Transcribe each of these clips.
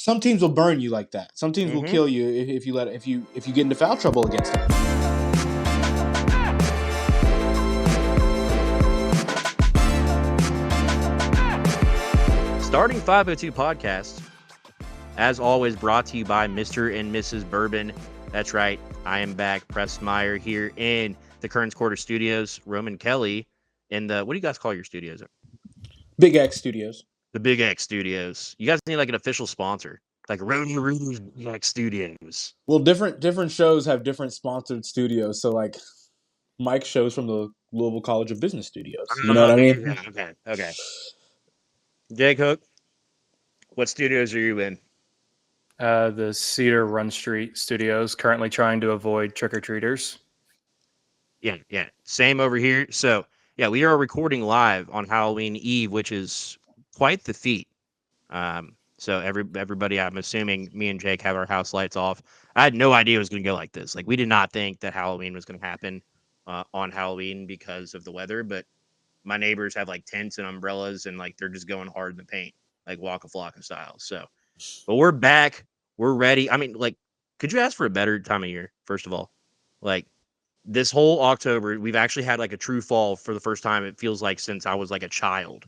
Some teams will burn you like that. Some teams will Mhm. kill you if you get into foul trouble against them. Starting 502 podcast, as always, brought to you by Mr. and Mrs. Bourbon. That's right. I am back, Presley Meyer, here in the Kearns Quarter Studios. Roman Kelly in the, what do you guys call your studios? Big X Studios. The Big X Studios. You guys need like an official sponsor, like Rodney Rudy's Big X Studios. Well, different shows have different sponsored studios. So like Mike's shows from the Louisville College of Business Studios. You know what I mean? Okay. Jake Hook, what studios are you in? The Cedar Run Street Studios, currently trying to avoid trick-or-treaters. Yeah. Same over here. So, yeah, we are recording live on Halloween Eve, which is quite the feat. So everybody, I'm assuming me and Jake have our house lights off. I had no idea it was going to go like this. Like, we did not think that Halloween was going to happen on Halloween because of the weather, but my neighbors have like tents and umbrellas and like they're just going hard in the paint, like Waka Flocka style. So, but we're back. We're ready. I mean, like, could you ask for a better time of year, first of all? Like, this whole October, we've actually had like a true fall for the first time, it feels like, since I was like a child.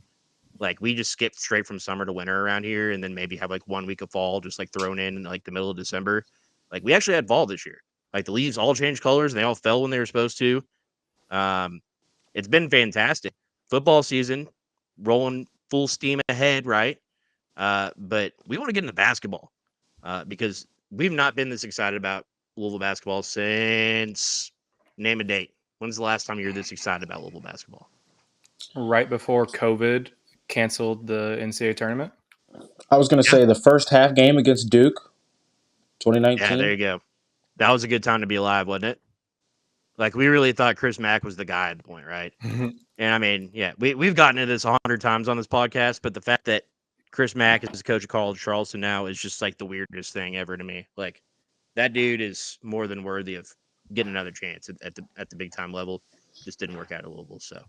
Like, we just skipped straight from summer to winter around here and then maybe have like 1 week of fall just like thrown in like the middle of December. Like, we actually had fall this year. Like, the leaves all changed colors and they all fell when they were supposed to. It's been fantastic. Football season rolling full steam ahead, right? But we want to get into basketball because we've not been this excited about Louisville basketball since, name a date. When's the last time you were this excited about Louisville basketball? Right before COVID canceled the NCAA tournament. I was going to say the first half game against Duke, 2019. Yeah, there you go. That was a good time to be alive, wasn't it? Like, we really thought Chris Mack was the guy at the point, right? And I mean, yeah, we've gotten into this 100 times on this podcast, but the fact that Chris Mack is the coach of College Charleston now is just like the weirdest thing ever to me. Like, that dude is more than worthy of getting another chance at the big time level. Just didn't work out at Louisville. So,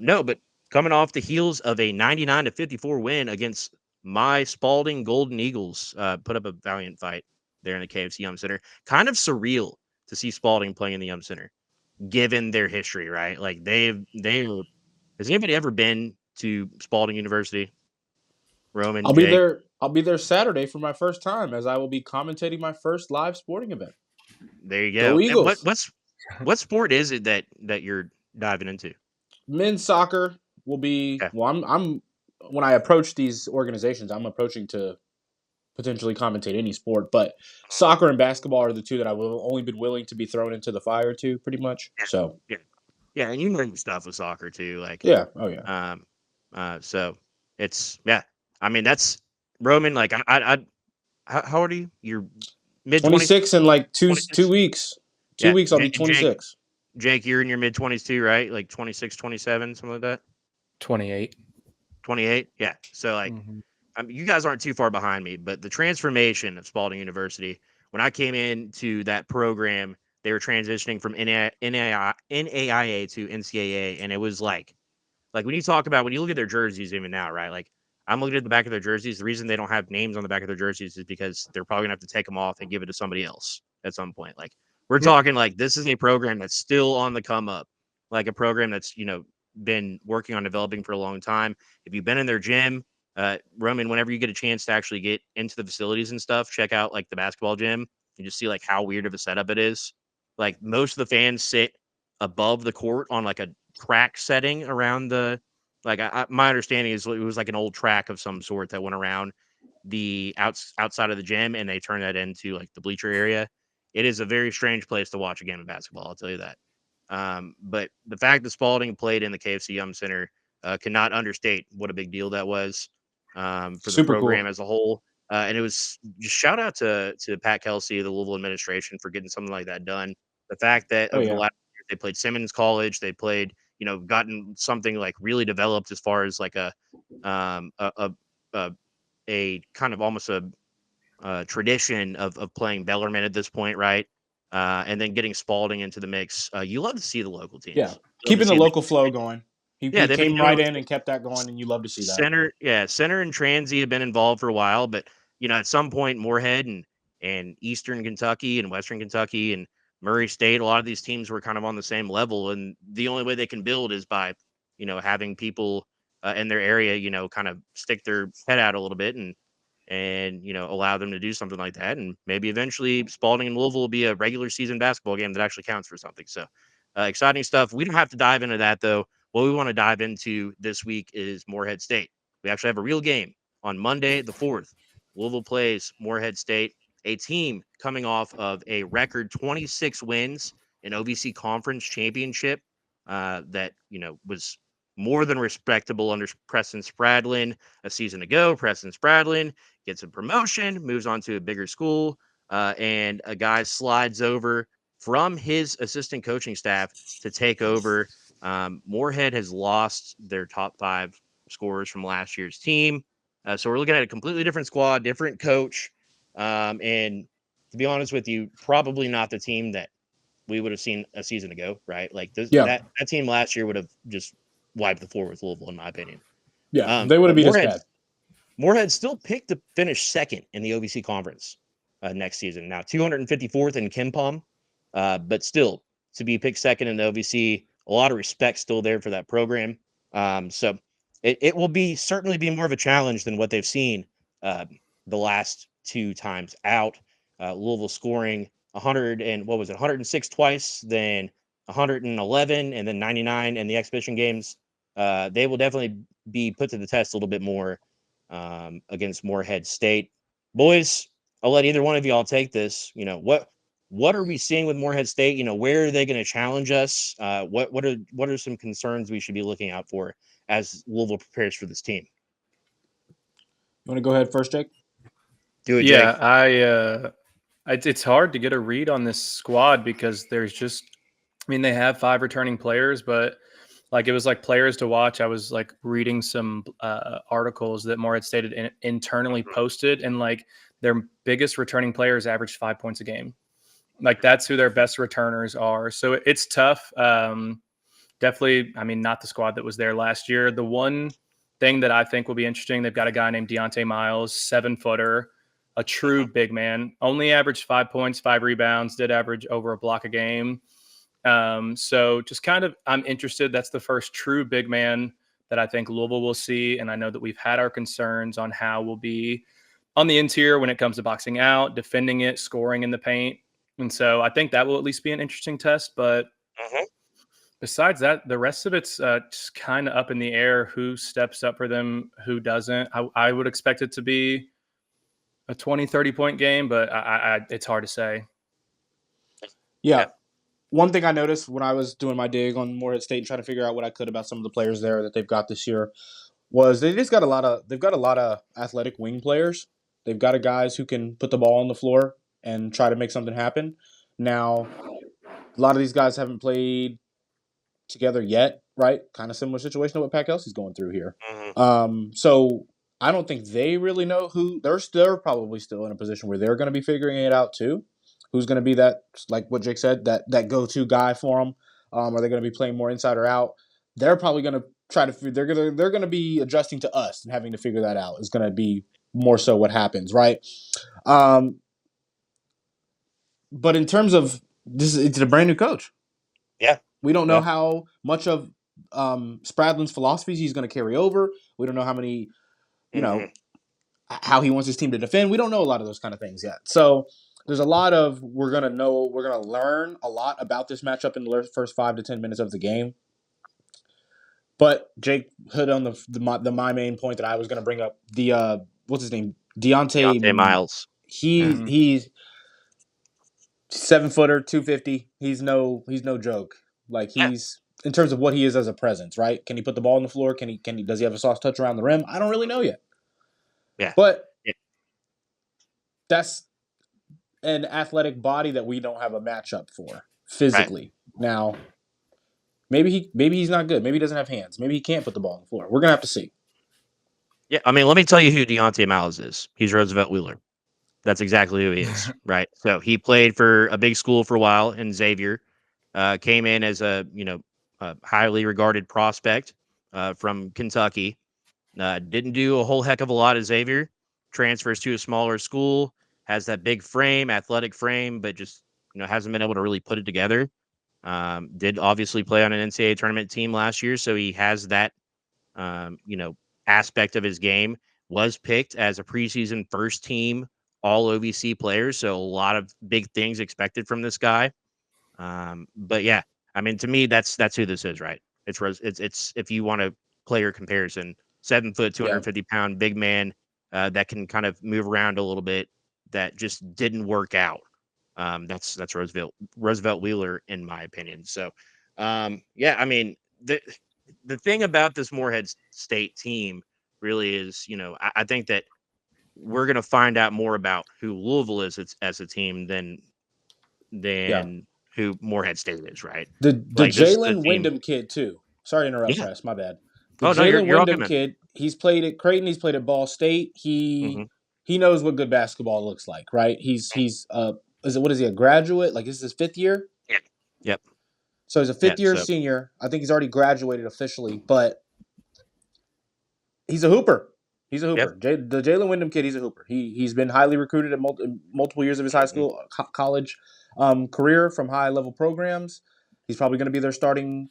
no, but coming off the heels of a 99-54 win against my Spalding Golden Eagles, put up a valiant fight there in the KFC Yum Center. Kind of surreal to see Spalding playing in the Yum Center, given their history, right? Like, has anybody ever been to Spalding University? Roman, I'll Jake? be there. I'll be there Saturday for my first time, as I will be commentating my first live sporting event. There you go. Go Eagles. What sport is it that you're diving into? Men's soccer will be. Okay. Well, I'm when I approach these organizations, I'm approaching to potentially commentate any sport, but soccer and basketball are the two that I've only been willing to be thrown into the fire to, pretty much. So yeah, and you know your stuff with soccer too, like yeah, oh yeah. So it's I mean, that's Roman. Like, I how old are you? You're mid 26 in like 2 26? weeks. 2 Yeah, weeks I'll be Jake- 26. Jake, you're in your mid 20s too, right? Like 26, 27, something like that. 28. 28. Yeah. So like, I mean, you guys aren't too far behind me, but the transformation of Spalding University, when I came into that program, they were transitioning from NAIA to NCAA. And it was like when you look at their jerseys even now, right? Like, I'm looking at the back of their jerseys. The reason they don't have names on the back of their jerseys is because they're probably gonna have to take them off and give it to somebody else at some point. Like, we're talking like this is a program that's still on the come up, like a program that's, been working on developing for a long time. If you've been in their gym, Roman, whenever you get a chance to actually get into the facilities and stuff, check out like the basketball gym and just see like how weird of a setup it is. Like, most of the fans sit above the court on like a track setting around the, like, my understanding is it was like an old track of some sort that went around the outside of the gym, and they turned that into like the bleacher area. It is a very strange place to watch a game of basketball, I'll tell you that. But the fact that Spalding played in the KFC Yum Center cannot understate what a big deal that was for the Super program cool. as a whole. And it was just shout out to Pat Kelsey, the Louisville administration, for getting something like that done. The fact that over the last year they played Simmons College, they played, gotten something like really developed as far as like a kind of almost a tradition of playing Bellarmine at this point, right? And then getting Spalding into the mix. You love to see the local teams. Yeah, keeping the local flow going. He came right in and kept that going, and you love to see that. Center and Transy have been involved for a while, but at some point, Morehead and Eastern Kentucky and Western Kentucky and Murray State, a lot of these teams were kind of on the same level, and the only way they can build is by, having people in their area, kind of stick their head out a little bit and allow them to do something like that, and maybe eventually Spalding and Louisville will be a regular season basketball game that actually counts for something. So exciting stuff. We don't have to dive into that though. What we want to dive into this week is Morehead State. We actually have a real game on Monday the 4th. Louisville plays Morehead State, a team coming off of a record 26 wins in OVC Conference Championship that, was more than respectable under Preston Spradlin a season ago. Preston Spradlin gets a promotion, moves on to a bigger school, and a guy slides over from his assistant coaching staff to take over. Morehead has lost their top 5 scorers from last year's team. So we're looking at a completely different squad, different coach. And to be honest with you, probably not the team that we would have seen a season ago, right? Like that team last year would have just wiped the floor with Louisville, in my opinion. Yeah, they would have beat us bad. Morehead still picked to finish second in the OVC Conference next season. Now, 254th in KenPom, but still to be picked second in the OVC, a lot of respect still there for that program. So it will certainly be more of a challenge than what they've seen the last 2 times out. Louisville scoring 106 twice, then 111, and then 99 in the exhibition games. They will definitely be put to the test a little bit more against Morehead State. Boys, I'll let either one of you all take this. What are we seeing with Morehead State? Where are they going to challenge us? What are some concerns we should be looking out for as Louisville prepares for this team? You want to go ahead first, Jake? Do it, Jake. Yeah, it's hard to get a read on this squad because there's just, they have 5 returning players, but it was players to watch. I was reading some articles that Morehead State internally posted, and their biggest returning players averaged 5 points a game. That's who their best returners are. So it's tough. Definitely, not the squad that was there last year. The one thing that I think will be interesting, they've got a guy named Deontay Miles, 7-footer, a true big man, only averaged 5 points, 5 rebounds, did average over a block a game. So just kind of, I'm interested. That's the first true big man that I think Louisville will see. And I know that we've had our concerns on how we'll be on the interior when it comes to boxing out, defending it, scoring in the paint. And so I think that will at least be an interesting test. But besides that, the rest of it's just kind of up in the air. Who steps up for them, who doesn't. I would expect it to be a 20, 30-point game, but it's hard to say. Yeah. One thing I noticed when I was doing my dig on Morehead State and trying to figure out what I could about some of the players there that they've got this year was they've got a lot of athletic wing players. They've got guys who can put the ball on the floor and try to make something happen. Now, a lot of these guys haven't played together yet, right? Kind of similar situation to what Pat Kelsey's going through here. So I don't think they really know who they're probably still in a position where they're going to be figuring it out too. Who's going to be that, like what Jake said, that go-to guy for them? Are they going to be playing more inside or out? They're probably going to try to. They're going to be adjusting to us and having to figure that out. Is going to be more so what happens, right? But in terms of this, it's a brand new coach. Yeah, we don't know how much of Spradlin's philosophies he's going to carry over. We don't know how many, how he wants his team to defend. We don't know a lot of those kind of things yet. So. There's a lot of we're going to learn a lot about this matchup in the first 5 to 10 minutes of the game. But Jake hit on my main point that I was going to bring up. The what's his name? Deontay Miles. He's 7-footer, 250. He's no joke. He's in terms of what he is as a presence, right? Can he put the ball on the floor? Does he have a soft touch around the rim? I don't really know yet. Yeah. But that's an athletic body that we don't have a matchup for physically. Right. Now, maybe he's not good. Maybe he doesn't have hands. Maybe he can't put the ball on the floor. We're gonna have to see. Yeah, let me tell you who Deontay Miles is. He's Roosevelt Wheeler. That's exactly who he is, right? So he played for a big school for a while in Xavier. Came in as a highly regarded prospect from Kentucky. Didn't do a whole heck of a lot at Xavier. transfers to a smaller school, has that big frame, athletic frame, but just hasn't been able to really put it together. Did obviously play on an NCAA tournament team last year, so he has that aspect of his game. Was picked as a preseason first team all OVC player, so a lot of big things expected from this guy. But yeah, I mean, to me, that's who this is, right? It's if you want a player comparison, 7 foot, 250-pound big man that can kind of move around a little bit. That just didn't work out. That's Roosevelt Wheeler, in my opinion. So, yeah, I mean, the thing about this Morehead State team really is, I think that we're going to find out more about who Louisville is as a team than who Morehead State is, right? The Like, this is the Jalen team. Wyndham kid too. Sorry to interrupt, Yeah. Press. My bad. The Oh no, Jalen you're all good, Wyndham man. kid. He's played at Creighton. He's played at Ball State. He knows what good basketball looks like, right? He's what is he, a graduate? Like, this is his 5th year. Yeah. Yep. So he's a 5th-year senior. I think he's already graduated officially, but he's a hooper. He's a hooper. Yep. The Jalen Wyndham kid, he's a hooper. He's been highly recruited at multiple years of his high school, college career from high-level programs. He's probably going to be their starting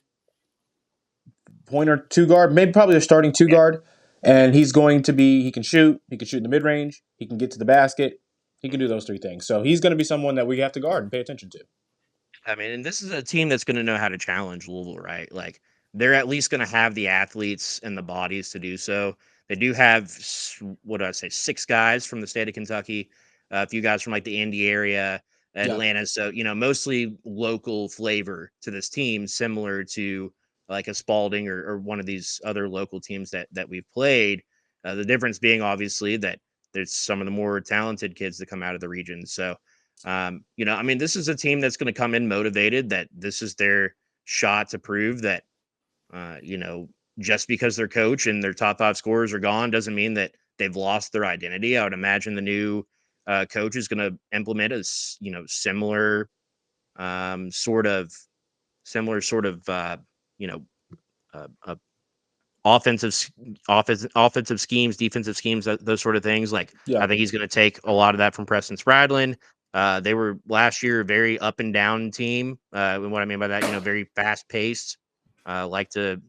point or two guard, maybe probably their starting two guard. And he can shoot. He can shoot in the mid-range. He can get to the basket. He can do those 3 things. So he's going to be someone that we have to guard and pay attention to. I mean, and this is a team that's going to know how to challenge Louisville, right? Like, they're at least going to have the athletes and the bodies to do so. They do have, 6 guys from the state of Kentucky, a few guys from like the Indy area, Atlanta. Yeah. So, mostly local flavor to this team, similar to like a Spalding or one of these other local teams that we've played. The difference being obviously that there's some of the more talented kids that come out of the region. So, I mean, this is a team that's going to come in motivated, that this is their shot to prove that, just because their coach and their top 5 scorers are gone doesn't mean that they've lost their identity. I would imagine the new coach is going to implement a similar sort of offensive schemes, defensive schemes, those sort of things. Like, I think he's going to take a lot of that from Preston Spradlin. They were last year a very up and down team. And what I mean by that, very fast paced. Like to,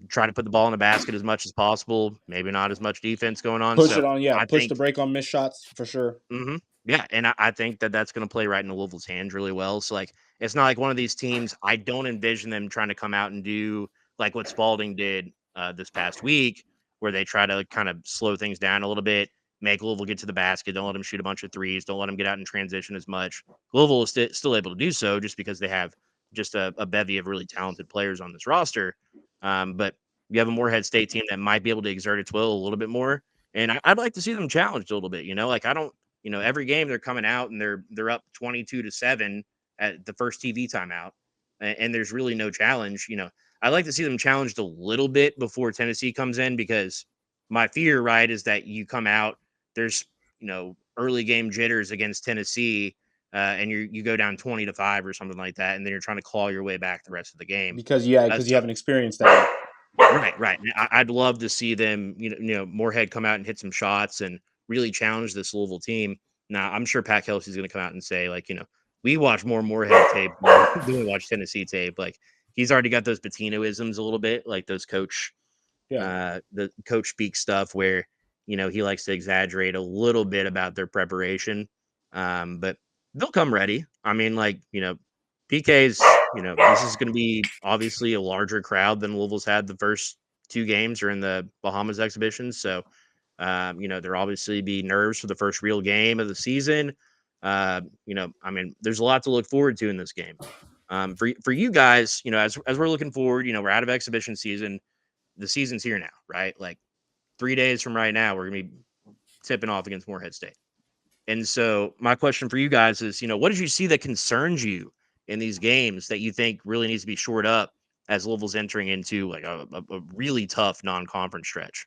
try to put the ball in the basket as much as possible. Maybe not as much defense going on. Push the break on missed shots for sure. Mm-hmm. Yeah, and I think that that's going to play right into Louisville's hands really well. So, like, it's not like one of these teams. I don't envision them trying to come out and do like what Spalding did this past week, where they try to kind of slow things down a little bit, make Louisville get to the basket, don't let them shoot a bunch of threes, don't let them get out in transition as much. Louisville is still able to do so just because they have just a bevy of really talented players on this roster. But you have a Morehead State team that might be able to exert its will a little bit more. And I'd like to see them challenged a little bit, like I don't, every game they're coming out and they're up 22-7 at the first TV timeout. And there's really no challenge. I'd like to see them challenged a little bit before Tennessee comes in, because my fear, right, is that you come out, there's, early game jitters against Tennessee, and you go down 20-5 or something like that, and then you're trying to claw your way back the rest of the game. Because you haven't experienced that. Right. I'd love to see them, Morehead come out and hit some shots and really challenge this Louisville team. Now, I'm sure Pat Kelsey is going to come out and say, like, we watch more Morehead tape than we watch Tennessee tape. Like, he's already got those Patino-isms a little bit, like those the coach speak stuff where, he likes to exaggerate a little bit about their preparation. But they'll come ready. I mean, like, PK's, this is going to be obviously a larger crowd than Louisville's had the first 2 games or in the Bahamas exhibitions. So, there obviously be nerves for the first real game of the season. I mean, there's a lot to look forward to in this game. For you guys, as we're looking forward, we're out of exhibition season. The season's here now, right? Like 3 days from right now, we're going to be tipping off against Morehead State. And so my question for you guys is, what did you see that concerns you in these games that you think really needs to be shored up as Louisville's entering into like a really tough non-conference stretch?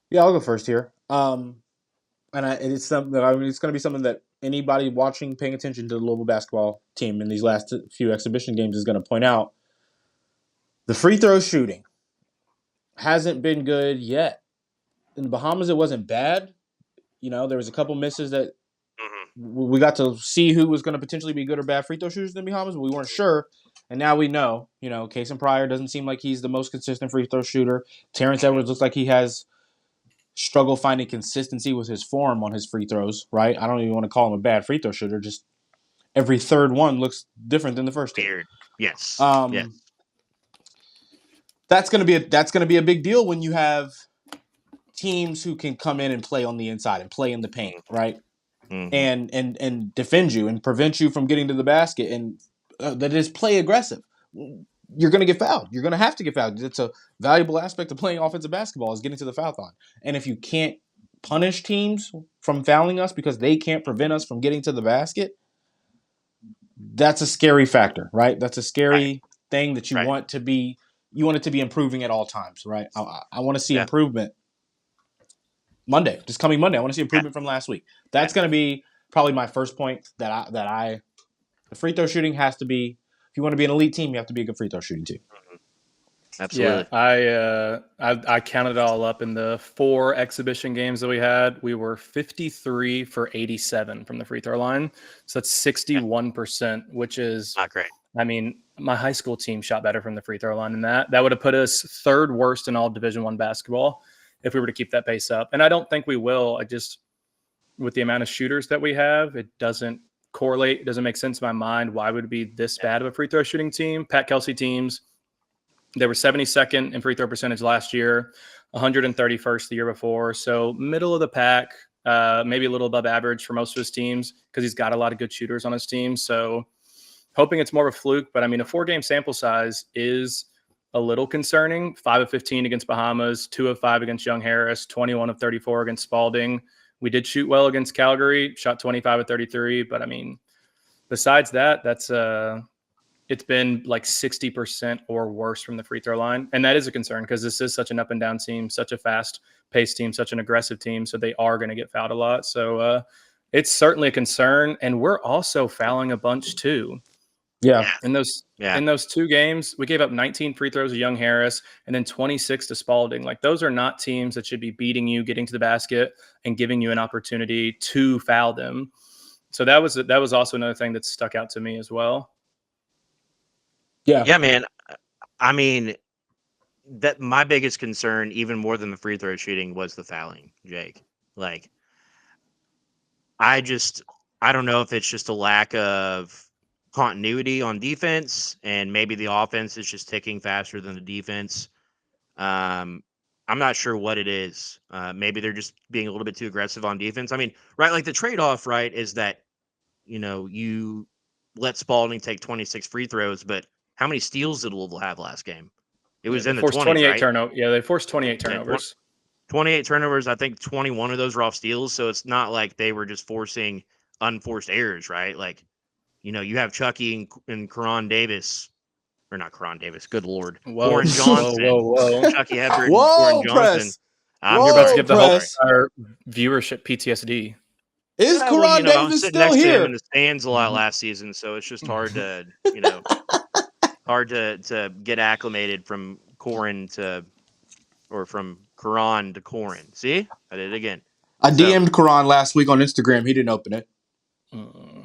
Yeah, I'll go first here. It's something. I mean, it's going to be something that anybody watching, paying attention to the Louisville basketball team in these last few exhibition games is going to point out. The free throw shooting hasn't been good yet. in the Bahamas, it wasn't bad. There was a couple misses that Mhm. we got to see who was going to potentially be good or bad free throw shooters in the Bahamas, but we weren't sure. And now we know. Cason Pryor doesn't seem like he's the most consistent free throw shooter. Terrence Edwards looks like he has struggled finding consistency with his form on his free throws, right? I don't even want to call him a bad free throw shooter. Just every third one looks different than the first two. Weird. Yes. Yes. That's gonna be a big deal when you have teams who can come in and play on the inside and play in the paint, right? Mhm. And defend you and prevent you from getting to the basket, and that is play aggressive. You're going to get fouled. You're going to have to get fouled. It's a valuable aspect of playing offensive basketball is getting to the foul line. And if you can't punish teams from fouling us because they can't prevent us from getting to the basket, that's a scary factor, right? That's a scary thing that you want to be. You want it to be improving at all times, right? I want to see improvement. Monday, just coming Monday, I want to see improvement from last week. That's going to be probably my first point the free throw shooting has to be. If you want to be an elite team, you have to be a good free throw shooting team. Absolutely. Yeah, I counted it all up in the 4 exhibition games that we had. We were 53 for 87 from the free throw line. So that's 61%, which is not great. I mean, my high school team shot better from the free throw line than that. That would have put us 3rd worst in all Division I basketball if we were to keep that pace up. And I don't think we will. I just, with the amount of shooters that we have, it doesn't correlate. It doesn't make sense in my mind. Why would it be this bad of a free throw shooting team? Pat Kelsey teams, they were 72nd in free throw percentage last year, 131st the year before. So middle of the pack, maybe a little above average for most of his teams because he's got a lot of good shooters on his team. So hoping it's more of a fluke, but I mean, a 4-game sample size is a little concerning. 5 of 15 against Bahamas, 2 of 5 against Young Harris, 21 of 34 against Spalding. We did shoot well against Calgary, shot 25 of 33, but I mean, besides that, that's it's been like 60% or worse from the free throw line. And that is a concern because this is such an up and down team, such a fast paced team, such an aggressive team. So they are going to get fouled a lot. So it's certainly a concern. And we're also fouling a bunch too. Yeah. In those 2 games, we gave up 19 free throws to Young Harris and then 26 to Spalding. Like those are not teams that should be beating you, getting to the basket, and giving you an opportunity to foul them. So that was also another thing that stuck out to me as well. Yeah, man. I mean, that my biggest concern, even more than the free throw shooting, was the fouling, Jake. Like, I don't know if it's just a lack of continuity on defense, and maybe the offense is just ticking faster than the defense. I'm not sure what it is. Maybe they're just being a little bit too aggressive on defense. I mean, right, like the trade-off, right, is that, you let Spalding take 26 free throws, but how many steals did Louisville have last game? It was in the 20s, 28 right? turnovers. Yeah, they forced 28 turnovers. 28 turnovers. I think 21 of those were off steals. So it's not like they were just forcing unforced errors, right? Like, you have Chucky and Karan Davis, or not Karan Davis. Good Lord, Corin Johnson, whoa. Chucky Hebert, and Whoa, Corin Johnson. Press. I'm You're about to sorry. give the whole entire vieurship PTSD. Is Yeah, Karan I was Davis sitting still next to him here? in the stands a lot last season, so it's just hard to, hard to get acclimated from Corin to, or from Karan to Corin. See, I did it again. I DM'd Karan last week on Instagram. He didn't open it.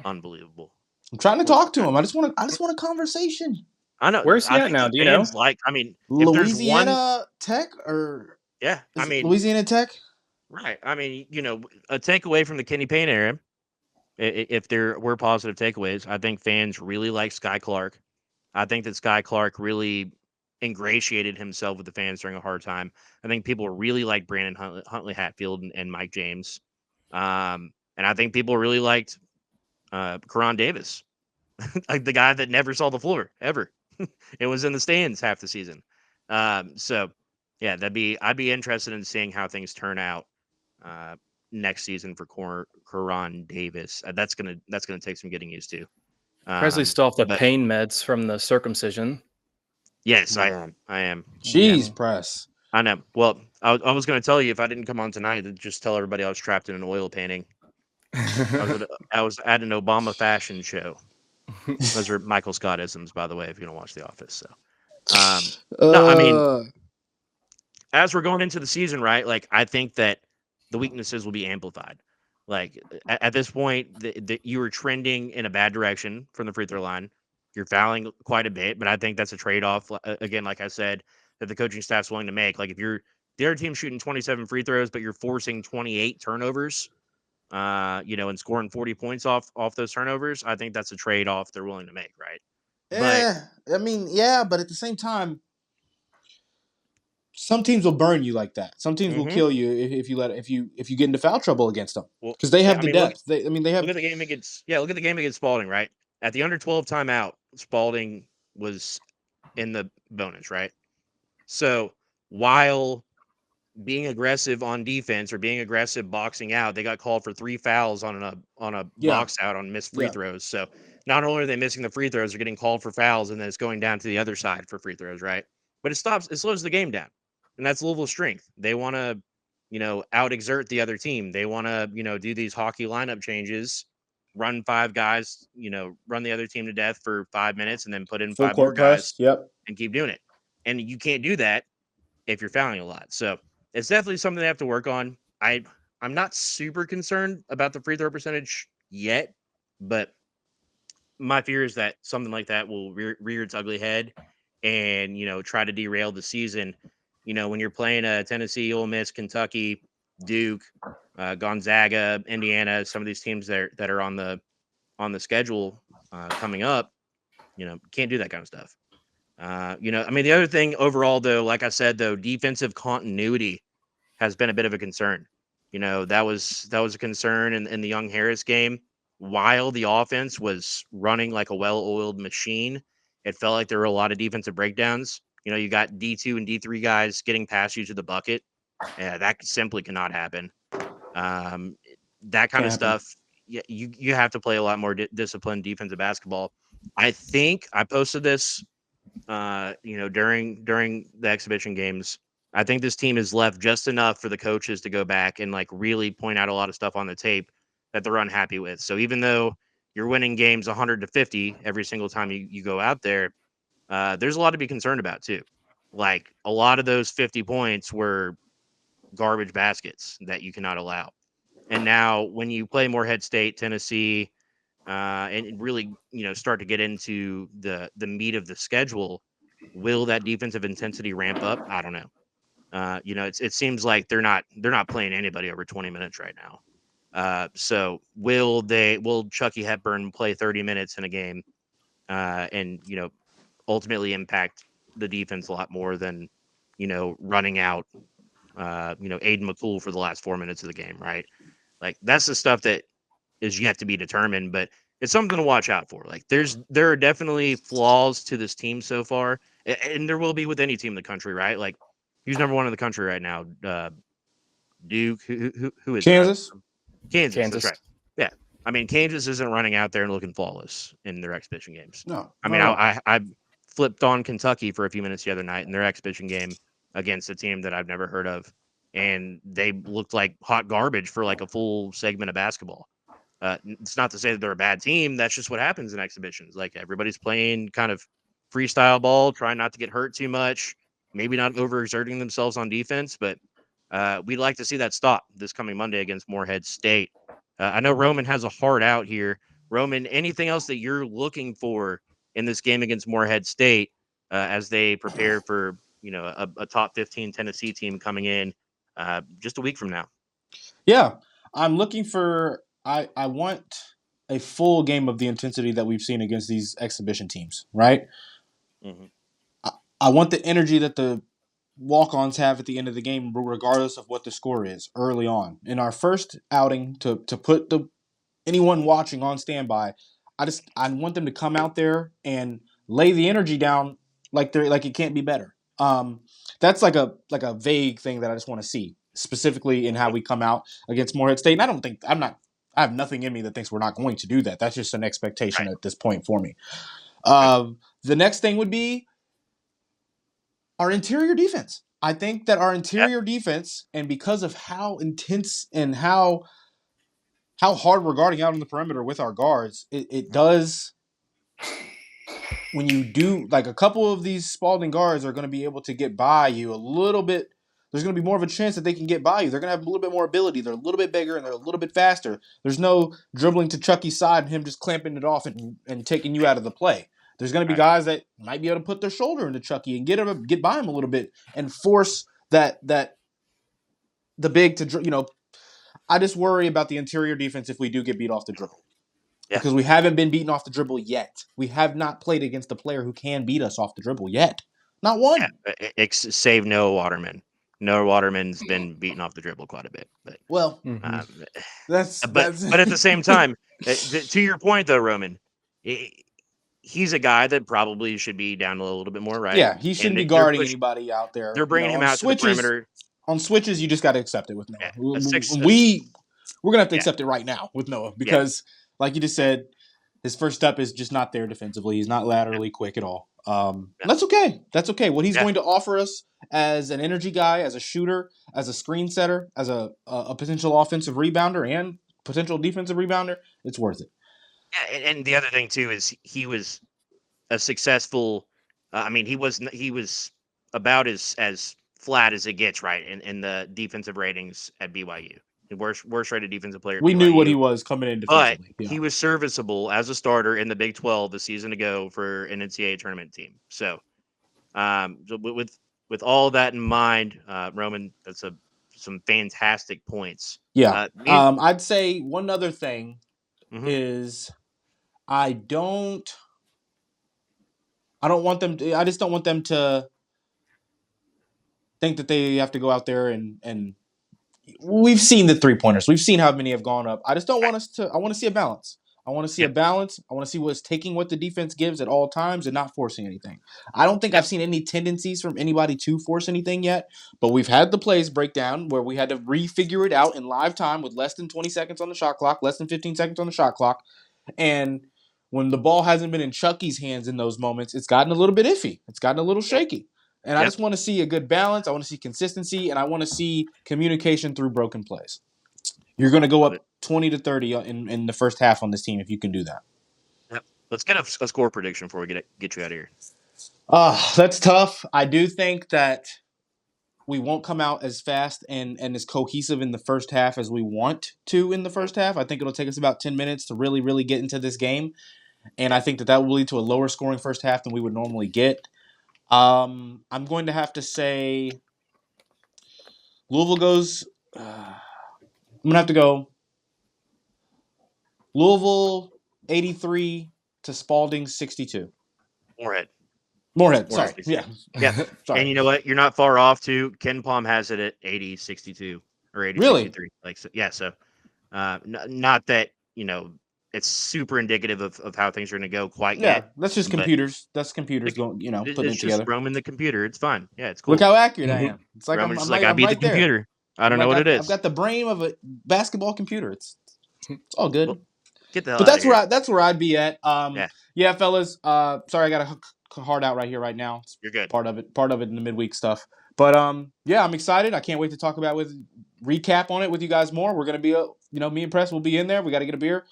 Unbelievable. I'm trying to talk to him. I just want a conversation. I know. Where's he at now? Do you know? Like, I mean, Louisiana Tech or Louisiana Tech. Right. I mean, a takeaway from the Kenny Payne era, if there were positive takeaways, I think fans really like Sky Clark. I think that Sky Clark really ingratiated himself with the fans during a hard time. I think people really like Brandon Huntley Hatfield and Mike James. And I think people really liked Karan Davis, like the guy that never saw the floor ever. It was in the stands half the season. So yeah, I'd be interested in seeing how things turn out next season for Karan Davis. That's gonna take some getting used to. Presley's still off the pain meds from the circumcision. Yes, I am. Jeez, Press. I know. Well, I was going to tell you if I didn't come on tonight to just tell everybody I was trapped in an oil painting. I was at an Obama fashion show. Those are Michael Scott-isms, by the way, if you don't watch The Office. So, no, I mean, as we're going into the season, right? Like, I think that the weaknesses will be amplified. Like, at this point, you are trending in a bad direction from the free throw line. You're fouling quite a bit, but I think that's a trade-off. Again, like I said, that the coaching staff's willing to make. Like, if you're the other team shooting 27 free throws, but you're forcing 28 turnovers, and scoring 40 points off those turnovers, I think that's a trade-off they're willing to make, right? But I mean, yeah, but at the same time, some teams will burn you like that. Some teams will kill you if you get into foul trouble against them well, because they have I the mean, depth. Look They at the game against Spalding, right? At the under 12 timeout, Spalding was in the bonus, right? So while being aggressive on defense or being aggressive boxing out, they got called for 3 fouls on a box out on missed free throws. So not only are they missing the free throws, they're getting called for fouls, and then it's going down to the other side for free throws, right? But it slows the game down, and that's Louisville's strength. They want to, out exert the other team. They want to, do these hockey lineup changes, run 5 guys, run the other team to death for 5 minutes, and then put in full 5 more court press. guys, Yep. and keep doing it. And you can't do that if you're fouling a lot. So it's definitely something they have to work on. I'm not super concerned about the free throw percentage yet, but my fear is that something like that will rear its ugly head and, try to derail the season. When you're playing Tennessee, Ole Miss, Kentucky, Duke, Gonzaga, Indiana, some of these teams that are on the schedule coming up, can't do that kind of stuff. The other thing overall, though, like I said, defensive continuity has been a bit of a concern. That was a concern in the Young Harris game. While the offense was running like a well-oiled machine, it felt like there were a lot of defensive breakdowns. You got D2 and D3 guys getting past you to the bucket. Yeah, that simply cannot happen. That kind of stuff. Yeah, you have to play a lot more disciplined defensive basketball. I think I posted this during the exhibition games. I think this team is left just enough for the coaches to go back and like really point out a lot of stuff on the tape that they're unhappy with. So even though you're winning games 100-50 every single time you go out there, there's a lot to be concerned about too. Like a lot of those 50 points were garbage baskets that you cannot allow. And now when you play Morehead State, Tennessee, and really, start to get into the meat of the schedule, will that defensive intensity ramp up? I don't know. It seems like they're not playing anybody over 20 minutes right now. So will Chucky Hepburn play 30 minutes in a game, and ultimately impact the defense a lot more than running out Aiden McCool for the last 4 minutes of the game, right? Like that's the stuff that is yet to be determined, but it's something to watch out for. Like there are definitely flaws to this team so far, and there will be with any team in the country, right? Like who's number 1 in the country right now? Duke. Who is Kansas? Kansas. That's right. Yeah. I mean, Kansas isn't running out there and looking flawless in their exhibition games. No. I mean, I flipped on Kentucky for a few minutes the other night in their exhibition game against a team that I've never heard of, and they looked like hot garbage for like a full segment of basketball. It's not to say that they're a bad team. That's just what happens in exhibitions. Like everybody's playing kind of freestyle ball, trying not to get hurt too much, maybe not overexerting themselves on defense, but we'd like to see that stop this coming Monday against Morehead State. I know Roman has a hard out here. Roman, anything else that you're looking for in this game against Morehead State as they prepare for a top 15 Tennessee team coming in just a week from now? Yeah, I'm looking for. I want a full game of the intensity that we've seen against these exhibition teams, right? Mm-hmm. I want the energy that the walk-ons have at the end of the game, regardless of what the score is early on. In our first outing, to put anyone watching on standby, I want them to come out there and lay the energy down like it can't be better. That's like a vague thing that I just want to see specifically in how we come out against Morehead State. And I have nothing in me that thinks we're not going to do that. That's just an expectation at this point for me. The next thing would be our interior defense. I think that our interior defense, and because of how intense and how hard we're guarding out on the perimeter with our guards, it does. When you do, like, a couple of these Spalding guards are going to be able to get by you a little bit. there's going to be more of a chance that they can get by you. They're going to have a little bit more ability. They're a little bit bigger, and they're a little bit faster. There's no dribbling to Chucky's side and him just clamping it off and taking you out of the play. There's going to be guys that might be able to put their shoulder into Chucky and get by him a little bit and force the big to, I just worry about the interior defense if we do get beat off the dribble. Yeah. Because we haven't been beaten off the dribble yet. We have not played against a player who can beat us off the dribble yet. Not one. Yeah, save Noah Waterman. Noah Waterman's been beaten off the dribble quite a bit. But, that's but at the same time, to your point though, Roman, he's a guy that probably should be down a little bit more, right? Yeah, he shouldn't be guarding anybody out there. They're bringing him out to the perimeter. On switches, you just got to accept it with Noah. Yeah, we're gonna have to accept it right now with Noah because, like you just said, his first step is just not there defensively. He's not laterally quick at all. That's okay. That's okay. What he's going to offer us as an energy guy, as a shooter, as a screen setter, as a potential offensive rebounder and potential defensive rebounder, it's worth it. Yeah, and the other thing too is he was a successful. He was about as flat as it gets, right? In the defensive ratings at BYU, the worst rated defensive player. We knew what he was coming in defensively, but he was serviceable as a starter in the Big 12 a season ago for an NCAA tournament team. So, with all that in mind, Roman, that's some fantastic points. Yeah, I'd say one other thing is I just don't want them to think that they have to go out there and we've seen the 3-pointers. We've seen how many have gone up. I just don't want us to. I want to see a balance. I want to see a balance. I want to see what's taking what the defense gives at all times and not forcing anything. I don't think I've seen any tendencies from anybody to force anything yet, but we've had the plays break down where we had to refigure it out in live time with less than 20 seconds on the shot clock, less than 15 seconds on the shot clock. And when the ball hasn't been in Chucky's hands in those moments, it's gotten a little bit iffy. It's gotten a little shaky. And I just want to see a good balance. I want to see consistency, and I want to see communication through broken plays. You're going to go up 20-30 in the first half on this team if you can do that. Yep. Let's get a score prediction before we get you out of here. That's tough. I do think that we won't come out as fast and as cohesive in the first half as we want to in the first half. I think it'll take us about 10 minutes to really, really get into this game. And I think that will lead to a lower scoring first half than we would normally get. I'm going to have to say Louisville goes I'm going to have to go Louisville 83 to Spalding 62. Morehead, sorry. Yeah. Sorry. And you know what? You're not far off too. Ken Palm has it at 80-62 or 80-63. Really? So not that, it's super indicative of how things are going to go quite yet. Yeah, that's just computers. That's computers going, putting it together. It's just Roman the computer. It's fine. Yeah, it's cool. Look how accurate I am. It's like Roman's I'm I beat the computer. There. I don't know what it is. I've got the brain of a basketball computer. It's all good. Well, get the hell but out that's where I'd be at. Yeah, fellas. Sorry, I got a heart out right here right now. You're good. Part of it in the midweek stuff. But I'm excited. I can't wait to talk about recap on it with you guys more. We're gonna be me and Press will be in there. We got to get a beer.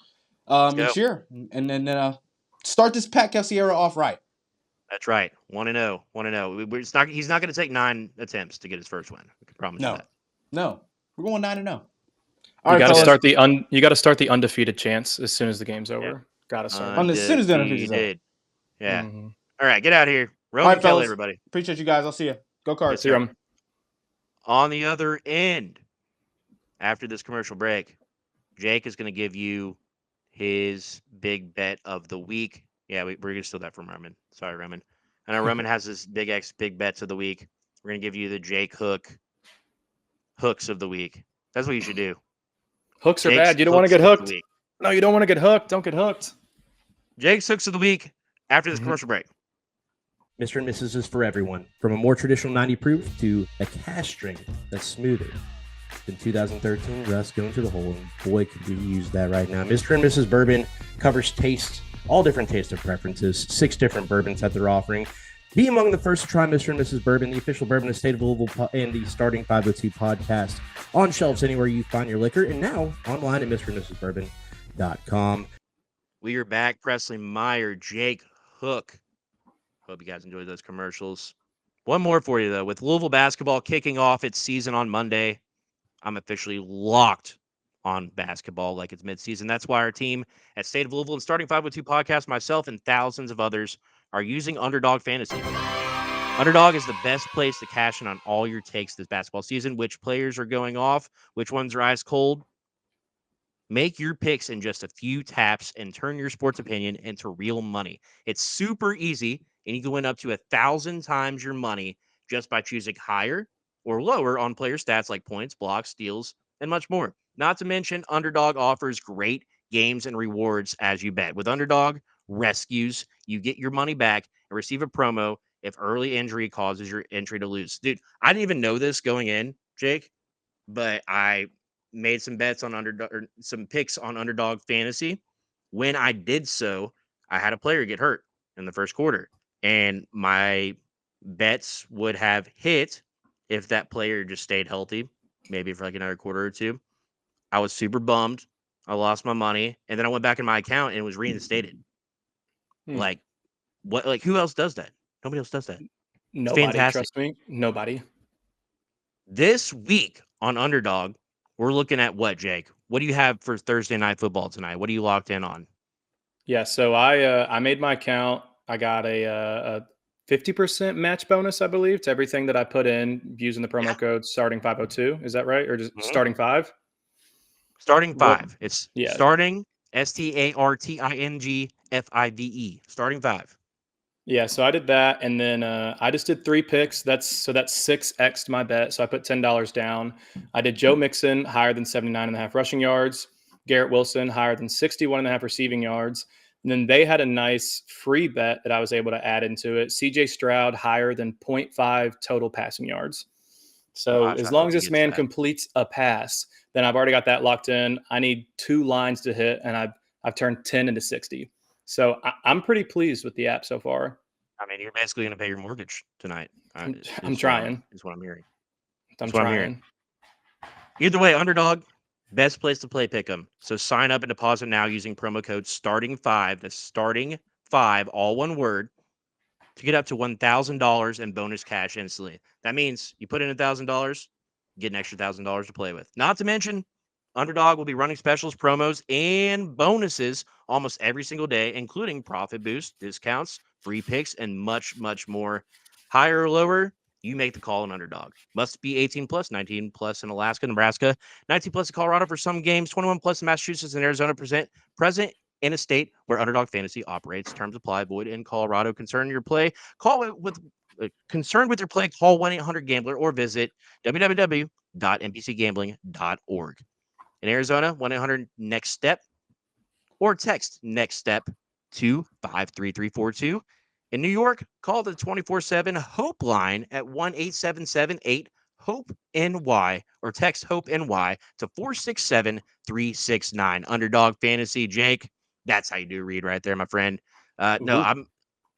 And cheer, and then start this Pat Kelsey era off right. That's right. 1-0. He's not going to take 9 attempts to get his first win. I can promise you that. No, we're going 9-0. You got to start the undefeated chance as soon as the game's over. Yeah. Got to start as soon as the undefeated is over. Yeah. Mm-hmm. All right, get out of here. Roman Kelly, everybody. Appreciate you guys. I'll see you. Go Cards. See you. On the other end, after this commercial break, Jake is going to give you his big bet of the week. Yeah, we're going to steal that from Roman. Sorry, Roman. I know Roman has his big bets of the week. We're going to give you the Jake hooks of the week. That's what you should do. Hooks are bad. You don't want to get hooked. No, you don't want to get hooked. Don't get hooked. Jake's hooks of the week after this commercial break. Mr. and Mrs. is for everyone, from a more traditional 90 proof to a cash string that's smoother. In 2013, Russ going to the hole, and boy, could we use that right now. Mr. and Mrs. Bourbon covers tastes, all different taste of preferences, 6 different bourbons that they're offering. Be among the first to try Mr. and Mrs. Bourbon, the official bourbon of the state of Louisville, and the starting 502 podcast on shelves anywhere you find your liquor, and now online at MrandMrsBourbon.com. We are back. Presley Meyer, Jake Hook. Hope you guys enjoyed those commercials. One more for you, though. With Louisville basketball kicking off its season on Monday, I'm officially locked on basketball like it's midseason. That's why our team at State of Louisville and Starting 502 podcast, myself and thousands of others, are using Underdog Fantasy. Underdog is the best place to cash in on all your takes this basketball season. Which players are going off? Which ones are ice cold? Make your picks in just a few taps and turn your sports opinion into real money. It's super easy, and you can win up to 1,000 times your money just by choosing higher or lower on player stats like points, blocks, steals, and much more. Not to mention, Underdog offers great games and rewards as you bet. With Underdog Rescues, you get your money back and receive a promo if early injury causes your entry to lose. Dude, I didn't even know this going in, Jake, but I made some bets on Underdog, or some picks on Underdog Fantasy. When I did so, I had a player get hurt in the first quarter, and my bets would have hit if that player just stayed healthy, maybe for like another quarter or two. I was super bummed. I lost my money, and then I went back in my account and it was reinstated. Like, what? Like, who else does that? Nobody else does that. It's Nobody, fantastic. trust me. Nobody. This week on Underdog, we're looking at what, Jake? What do you have for Thursday Night Football tonight? What are you locked in on? Yeah, so I made my account. I got a 50% match bonus, I believe, to everything that I put in using the promo code starting 502. Is that right? Or just starting 5? Starting 5. What? It's Yeah. starting STARTING5. Starting 5. Yeah, so I did that, and then I just did 3 picks. That's 6x my bet. So I put $10 down. I did Joe Mixon higher than 79.5 rushing yards, Garrett Wilson higher than 61.5 receiving yards, and then they had a nice free bet that I was able to add into it. CJ Stroud higher than 0.5 total passing yards. So Gosh, as I long hope as he this gets man that. completes a pass, then I've already got that locked in. I need 2 lines to hit, and I've turned 10 into 60. So I'm pretty pleased with the app so far. I mean, you're basically going to pay your mortgage tonight. I'm trying. Is what I'm hearing. I'm That's what I'm hearing. trying. Either way, Underdog, best place to play Pick'em. So sign up and deposit now using promo code starting5. That's starting 5, all one word, to get up to $1,000 in bonus cash instantly. That means you put in $1,000, get an extra $1,000 to play with. Not to mention, Underdog will be running specials, promos, and bonuses almost every single day, including profit boost, discounts, free picks, and much, much more. Higher or lower, you make the call on Underdog. Must be 18 plus, 19 plus in Alaska, Nebraska, 19 plus in Colorado for some games, 21 plus in Massachusetts and Arizona. Present in a state where Underdog Fantasy operates. Terms apply. Void in Colorado. Concerned your play? Concerned with your play? Call 1-800-GAMBLER or visit www.nbcgambling.org. In Arizona, 1-800-NEXT-STEP or text NEXT STEP to 53342. In New York, call the 24/7 Hope line at 1-877-8-HOPE-NY or text HOPE-NY to 467-369. Underdog Fantasy, Jake. That's how you do read right there, my friend. No,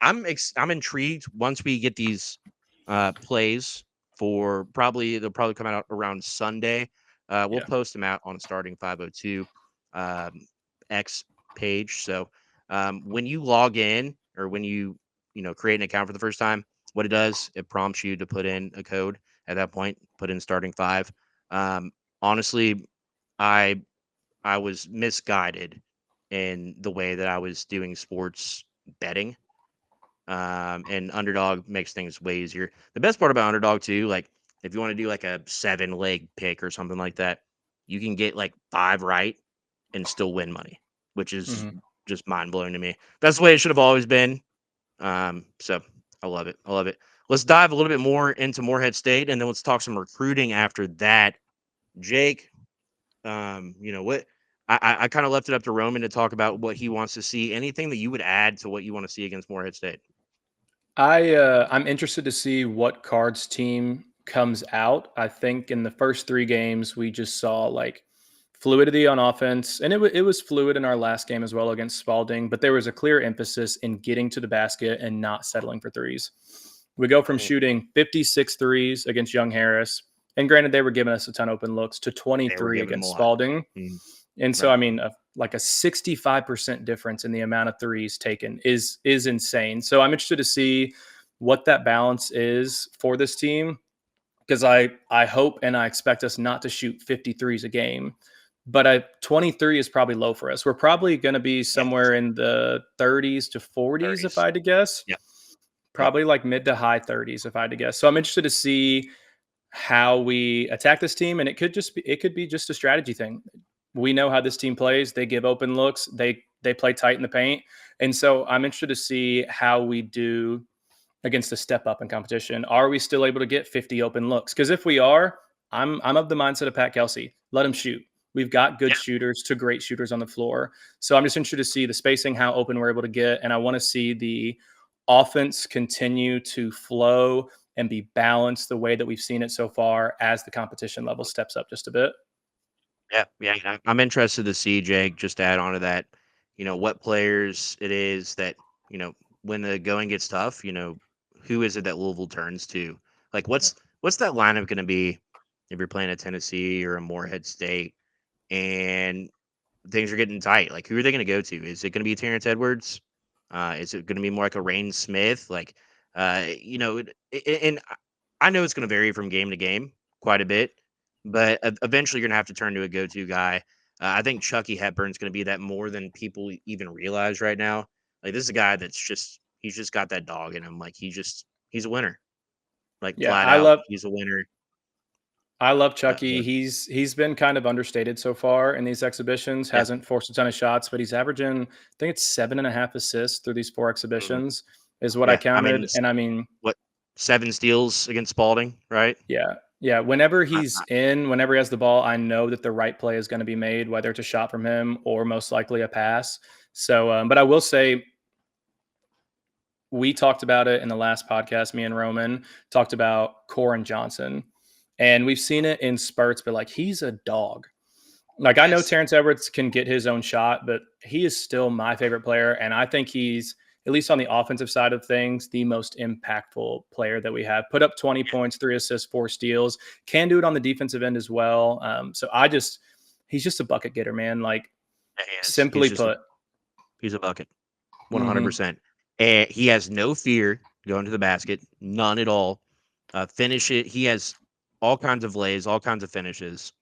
I'm intrigued once we get these plays for they'll probably come out around Sunday. We'll post them out on Starting 502 X page. So when you log in or when you create an account for the first time, what it does, it prompts you to put in a code. At that point, put in starting 5. Honestly, I was misguided in the way that I was doing sports betting. And Underdog makes things way easier. The best part about Underdog too, like if you want to do like a 7-leg pick or something like that, you can get like 5 right and still win money, which is just mind blowing to me. That's the way it should have always been. So I love it. I love it. Let's dive a little bit more into Morehead State, and then let's talk some recruiting after that. Jake, what I kind of left it up to Roman to talk about what he wants to see. Anything that you would add to what you want to see against Morehead State? I'm interested to see what Card's team comes out. I think in the first 3 games we just saw like fluidity on offense, and it was fluid in our last game as well against Spalding, but there was a clear emphasis in getting to the basket and not settling for threes. We go from shooting 56 threes against Young Harris, and granted they were giving us a ton of open looks, to 23 against Spalding. And so, I mean, like a 65% difference in the amount of threes taken is insane. So I'm interested to see what that balance is for this team, because I hope and I expect us not to shoot 53s a game. But 23 is probably low for us. We're probably going to be somewhere in the 30s to 40s, if I had to guess. Yep. Probably like mid to high 30s, if I had to guess. So I'm interested to see how we attack this team, and it could be just a strategy thing. We know how this team plays. They give open looks. They play tight in the paint, and so I'm interested to see how we do against a step up in competition. Are we still able to get 50 open looks? Because if we are, I'm of the mindset of Pat Kelsey. Let him shoot. We've got good shooters to great shooters on the floor. So I'm just interested to see the spacing, how open we're able to get. And I want to see the offense continue to flow and be balanced the way that we've seen it so far as the competition level steps up just a bit. Yeah. I'm interested to see, Jake, just to add on to that, what players it is that, when the going gets tough, who is it that Louisville turns to? Like, what's that lineup going to be if you're playing a Tennessee or a Morehead State and things are getting tight? Like, who are they going to go to? Is it going to be Terrence Edwards? Is it going to be more like a Rain Smith? Like, and I know it's going to vary from game to game quite a bit, but eventually you're going to have to turn to a go-to guy. I think Chucky Hepburn's going to be that more than people even realize right now. Like, this is a guy he's just got that dog in him. Like, he's a winner. Like, Yeah, flat out, he's a winner. I love Chucky. He's been kind of understated so far in these exhibitions. Hasn't forced a ton of shots, but he's averaging, I think it's 7.5 assists through these 4 exhibitions, is what I counted. I mean, what, 7 steals against Spalding, right? Yeah. Whenever he's whenever he has the ball, I know that the right play is going to be made, whether it's a shot from him or most likely a pass. So, but I will say, we talked about it in the last podcast. Me and Roman talked about Koren Johnson. And we've seen it in spurts, but like, he's a dog. Like, I know Terrence Edwards can get his own shot, but he is still my favorite player. And I think he's, at least on the offensive side of things, the most impactful player that we have. Put up 20 points, 3 assists, 4 steals. Can do it on the defensive end as well. So he's just a bucket getter, man. Like, simply put. He's a bucket. 100%. And he has no fear going to the basket. None at all. Finish it. He has all kinds of lays, all kinds of finishes.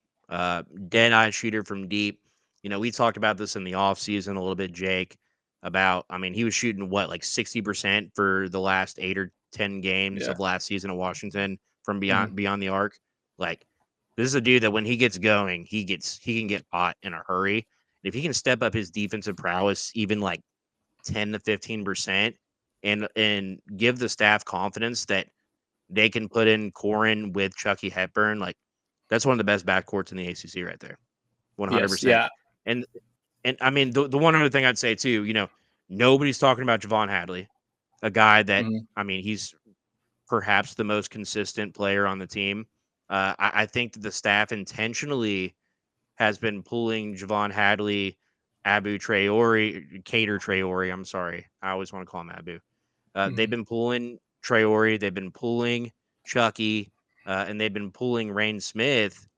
Dead-eye shooter from deep. We talked about this in the offseason a little bit, Jake, about, he was shooting like 60% for the last 8 or 10 games of last season at Washington from beyond the arc. Like, this is a dude that when he gets going, he can get hot in a hurry. And if he can step up his defensive prowess even like 10 to 15% and give the staff confidence that they can put in Koren with Chucky Hepburn, like, that's one of the best backcourts in the ACC right there. 100%. Yeah. And I mean, the one other thing I'd say too, nobody's talking about Javon Hadley, a guy that, he's perhaps the most consistent player on the team. I think that the staff intentionally has been pulling Javon Hadley, Cater Traore. I'm sorry. I always want to call him Abu. They've been pulling Traore, they've been pulling Chucky, and they've been pulling Rain Smith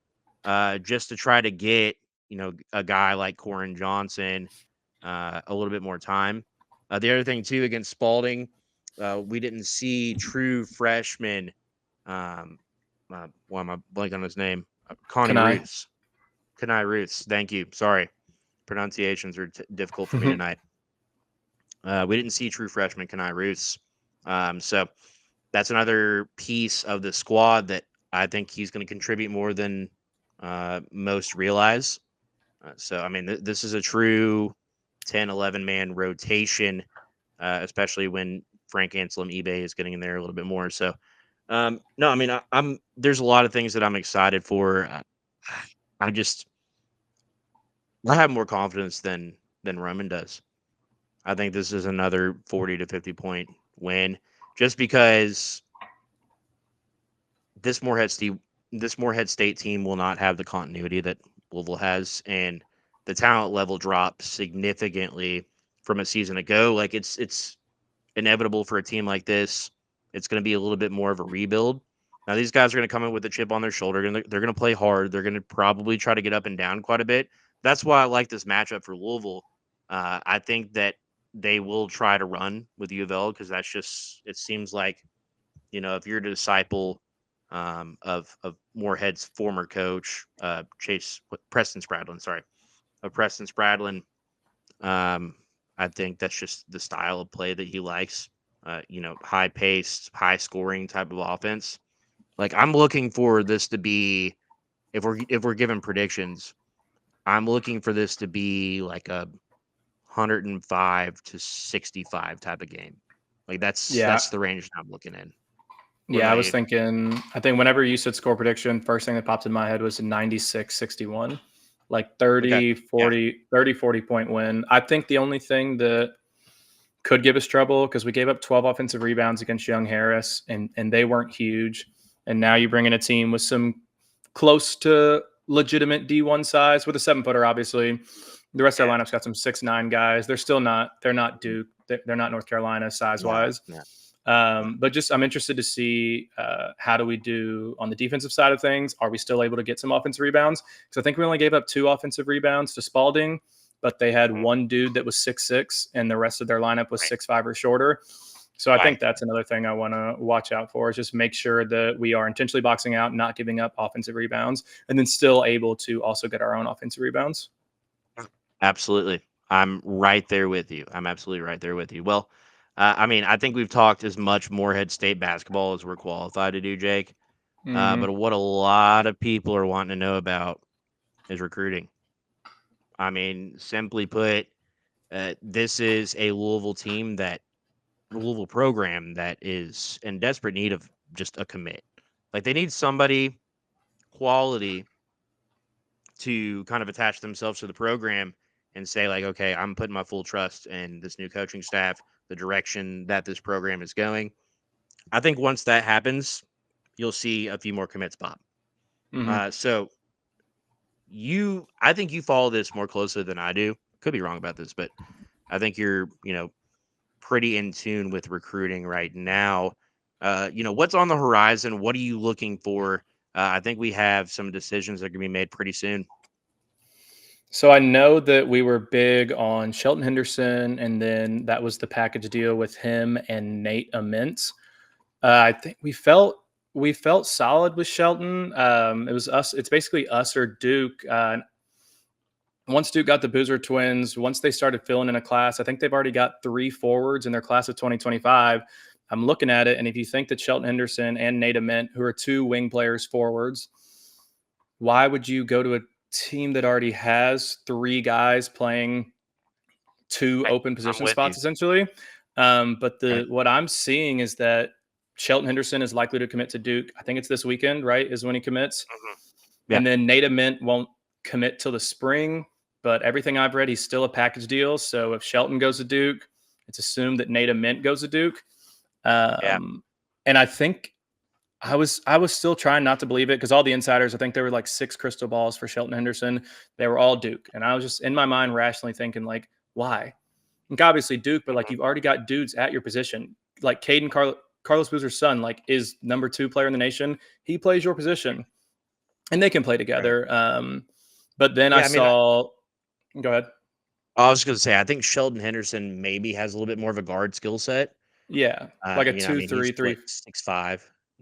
just to try to get, a guy like Koren Johnson a little bit more time. The other thing, too, against Spalding, we didn't see true freshman. Why am I blanking on his name? Connie Ruths. Thank you. Sorry. Pronunciations are difficult for me tonight. We didn't see true freshman Kenai Ruths. So that's another piece of the squad that I think he's going to contribute more than most realize. So, this is a true 10, 11-man rotation, especially when Frank Anselm eBay is getting in there a little bit more. So, no, there's a lot of things that I'm excited for. I have more confidence than Roman does. I think this is another 40 to 50 point win, just because this Morehead State team will not have the continuity that Louisville has, and the talent level drops significantly from a season ago. Like, it's inevitable for a team like this. It's going to be a little bit more of a rebuild. Now, these guys are going to come in with a chip on their shoulder, and they're going to play hard. They're going to probably try to get up and down quite a bit. That's why I like this matchup for Louisville. I think that they will try to run with U of L because that's just it seems like if you're a disciple of Morehead's former coach Preston Spradlin, Preston Spradlin. I think that's just the style of play that he likes. High paced, high scoring type of offense. Like I'm looking for this to be, if we're given predictions, I'm looking for this to be like a 105 to 65 type of game. Like that's the range I'm looking in. Yeah, I was thinking, I think whenever you said score prediction, first thing that popped in my head was 96-61, like 30, 40 point win. I think the only thing that could give us trouble, because we gave up 12 offensive rebounds against Young Harris, and they weren't huge. And now you bring in a team with some close to legitimate D1 size with a 7-footer, obviously. The rest of our lineup's got some 6'9" guys. They're not Duke. They're not North Carolina size-wise. But just I'm interested to see how do we do on the defensive side of things. Are we still able to get some offensive rebounds? Because I think we only gave up 2 offensive rebounds to Spalding, but they had one dude that was 6'6", and the rest of their lineup was 6'5" or shorter. So I think that's another thing I want to watch out for, is just make sure that we are intentionally boxing out, not giving up offensive rebounds, and then still able to also get our own offensive rebounds. Absolutely. I'm right there with you. I'm absolutely right there with you. Well, I think we've talked as much Morehead State basketball as we're qualified to do, Jake. But what a lot of people are wanting to know about is recruiting. I mean, simply put, this is a Louisville program that is in desperate need of just a commit. Like they need somebody quality to kind of attach themselves to the program and say like, okay, I'm putting my full trust in this new coaching staff, the direction that this program is going. I think once that happens, you'll see a few more commits pop. So I think you follow this more closely than I do. Could be wrong about this, but I think you're, pretty in tune with recruiting right now. What's on the horizon? What are you looking for? I think we have some decisions that are going to be made pretty soon. So I know that we were big on Shelton Henderson, and then that was the package deal with him and Nate Aments. I think we felt solid with Shelton. It was us. It's basically us or Duke. Once Duke got the Boozer twins, once they started filling in a class, I think they've already got 3 forwards in their class of 2025. I'm looking at it, and if you think that Shelton Henderson and Nate Ament, who are 2 wing players forwards, why would you go to a team that already has 3 guys playing 2 open position spots, essentially? But what I'm seeing is that Shelton Henderson is likely to commit to Duke. I think it's this weekend, right, is when he commits. And then Nate Ament won't commit till the spring. But everything I've read, he's still a package deal. So if Shelton goes to Duke, it's assumed that Nate Ament goes to Duke. And I think I was still trying not to believe it, because all the insiders, I think there were like 6 crystal balls for Shelton Henderson. They were all Duke. And I was just in my mind rationally thinking, like, why? Like, obviously Duke, but like you've already got dudes at your position. Like Caden Carlos Boozer's son, like, is number 2 player in the nation. He plays your position, and they can play together. But then go ahead. I was going to say, I think Sheldon Henderson maybe has a little bit more of a guard skill set. Yeah, like a 2-3-3,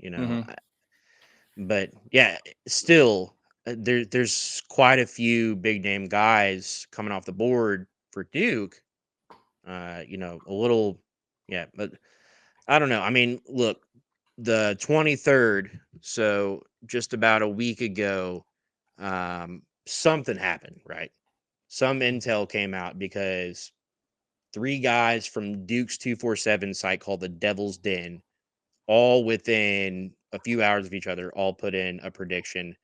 6'5", But yeah, still, there's quite a few big name guys coming off the board for Duke. But I don't know. I mean, look, the 23rd, so just about a week ago, something happened, right? Some intel came out because 3 guys from Duke's 247 site called the Devil's Den, all within a few hours of each other, all put in a prediction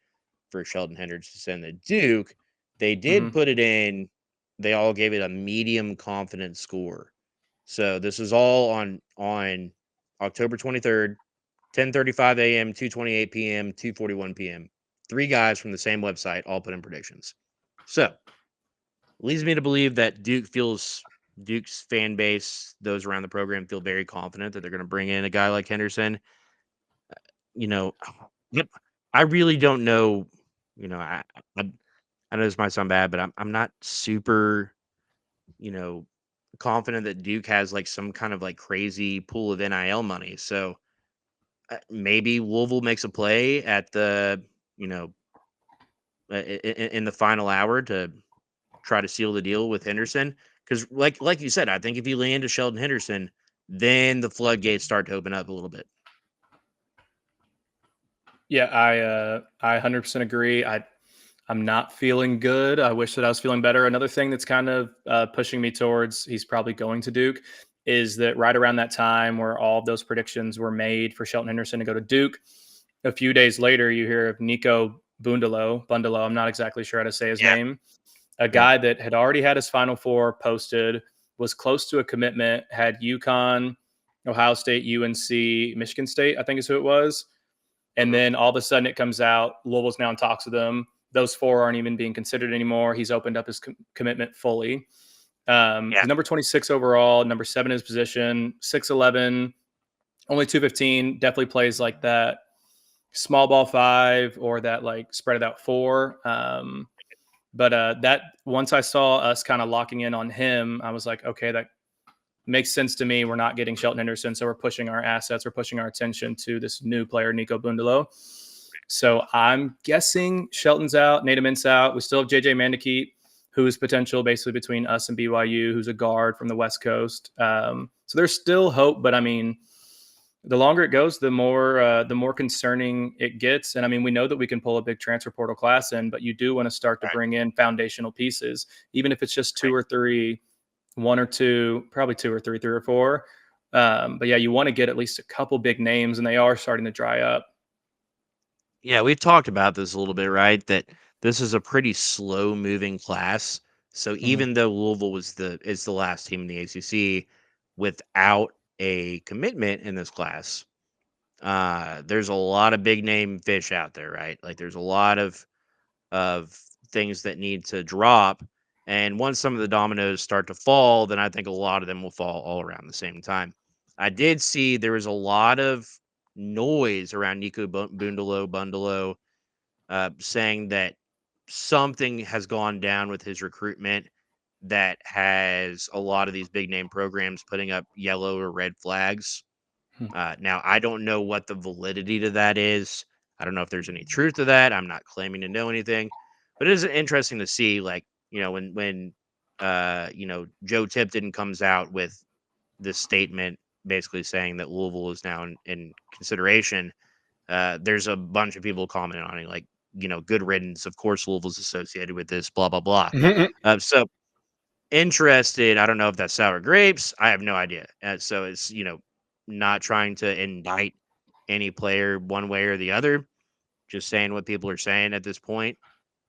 for Sheldon Henderson to Duke. They did put it in. They all gave it a medium confidence score. So this is all on October 23rd, 10:35 a.m., 2:28 p.m., 2:41 p.m. 3 guys from the same website all put in predictions. So leads me to believe that Duke's fan base, those around the program, feel very confident that they're going to bring in a guy like Henderson. I really don't know. I know this might sound bad, but I'm not super, confident that Duke has like some kind of like crazy pool of NIL money. So maybe Louisville makes a play at the, in the final hour to try to seal the deal with Henderson. Because like you said, I think if you land to Sheldon Henderson, then the floodgates start to open up a little bit. Yeah, I 100% agree. I'm not feeling good. I wish that I was feeling better. Another thing that's kind of pushing me towards he's probably going to Duke is that right around that time where all of those predictions were made for Shelton Henderson to go to Duke, a few days later you hear of Nico Bundalo. I'm not exactly sure how to say his name. A guy that had already had his Final Four posted, was close to a commitment, had UConn, Ohio State, UNC, Michigan State, I think is who it was. And then all of a sudden it comes out, Louisville's now in talks with him. Those four aren't even being considered anymore. He's opened up his commitment fully. He's number 26 overall, number 7 in his position, 6'11", only 215, definitely plays like that small ball 5 or that like spread it out 4. But that once I saw us kind of locking in on him, I was like, okay, that makes sense to me. We're not getting Shelton Henderson, so we're pushing our assets, we're pushing our attention to this new player, Nico Bundalo. So I'm guessing Shelton's out, Nate Mint's out. We still have JJ Mandikeet, who is potential basically between us and BYU, who's a guard from the West Coast. So there's still hope, but I mean, the longer it goes, the more concerning it gets. And I mean, we know that we can pull a big transfer portal class in, but you do want to start to bring in foundational pieces, even if it's just 2 or 3, 1 or 2, probably 2 or 3, 3 or 4. But yeah, you want to get at least a couple big names, and they are starting to dry up. Yeah, we've talked about this a little bit, right? That this is a pretty slow moving class. So even though Louisville is the last team in the ACC without a commitment in this class, there's a lot of big name fish out there, right? Like there's a lot of things that need to drop. And once some of the dominoes start to fall, then I think a lot of them will fall all around the same time. I did see there was a lot of noise around Nico Bundalo, saying that something has gone down with his recruitment that has a lot of these big name programs putting up yellow or red flags. Now, I don't know what the validity to that is. I don't know if there's any truth to that. I'm not claiming to know anything, but it is interesting to see, like, when Joe Tipton comes out with this statement basically saying that Louisville is now in consideration. There's a bunch of people commenting on it, like, good riddance. Of course, Louisville's associated with this, blah, blah, blah. So interested. I don't know if that's sour grapes. I have no idea. So it's, not trying to indict any player one way or the other, just saying what people are saying at this point.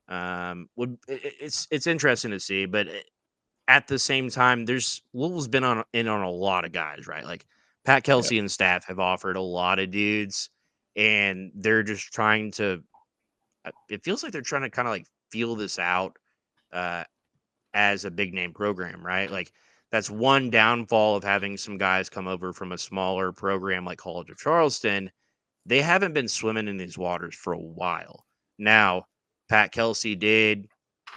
It's interesting to see, but at the same time, Louisville's been on a lot of guys, right? Like Pat Kelsey and staff have offered a lot of dudes, and they're just trying to. It feels like they're trying to kind of like feel this out as a big name program, right? Like that's one downfall of having some guys come over from a smaller program like College of Charleston. They haven't been swimming in these waters for a while. Now, Pat Kelsey did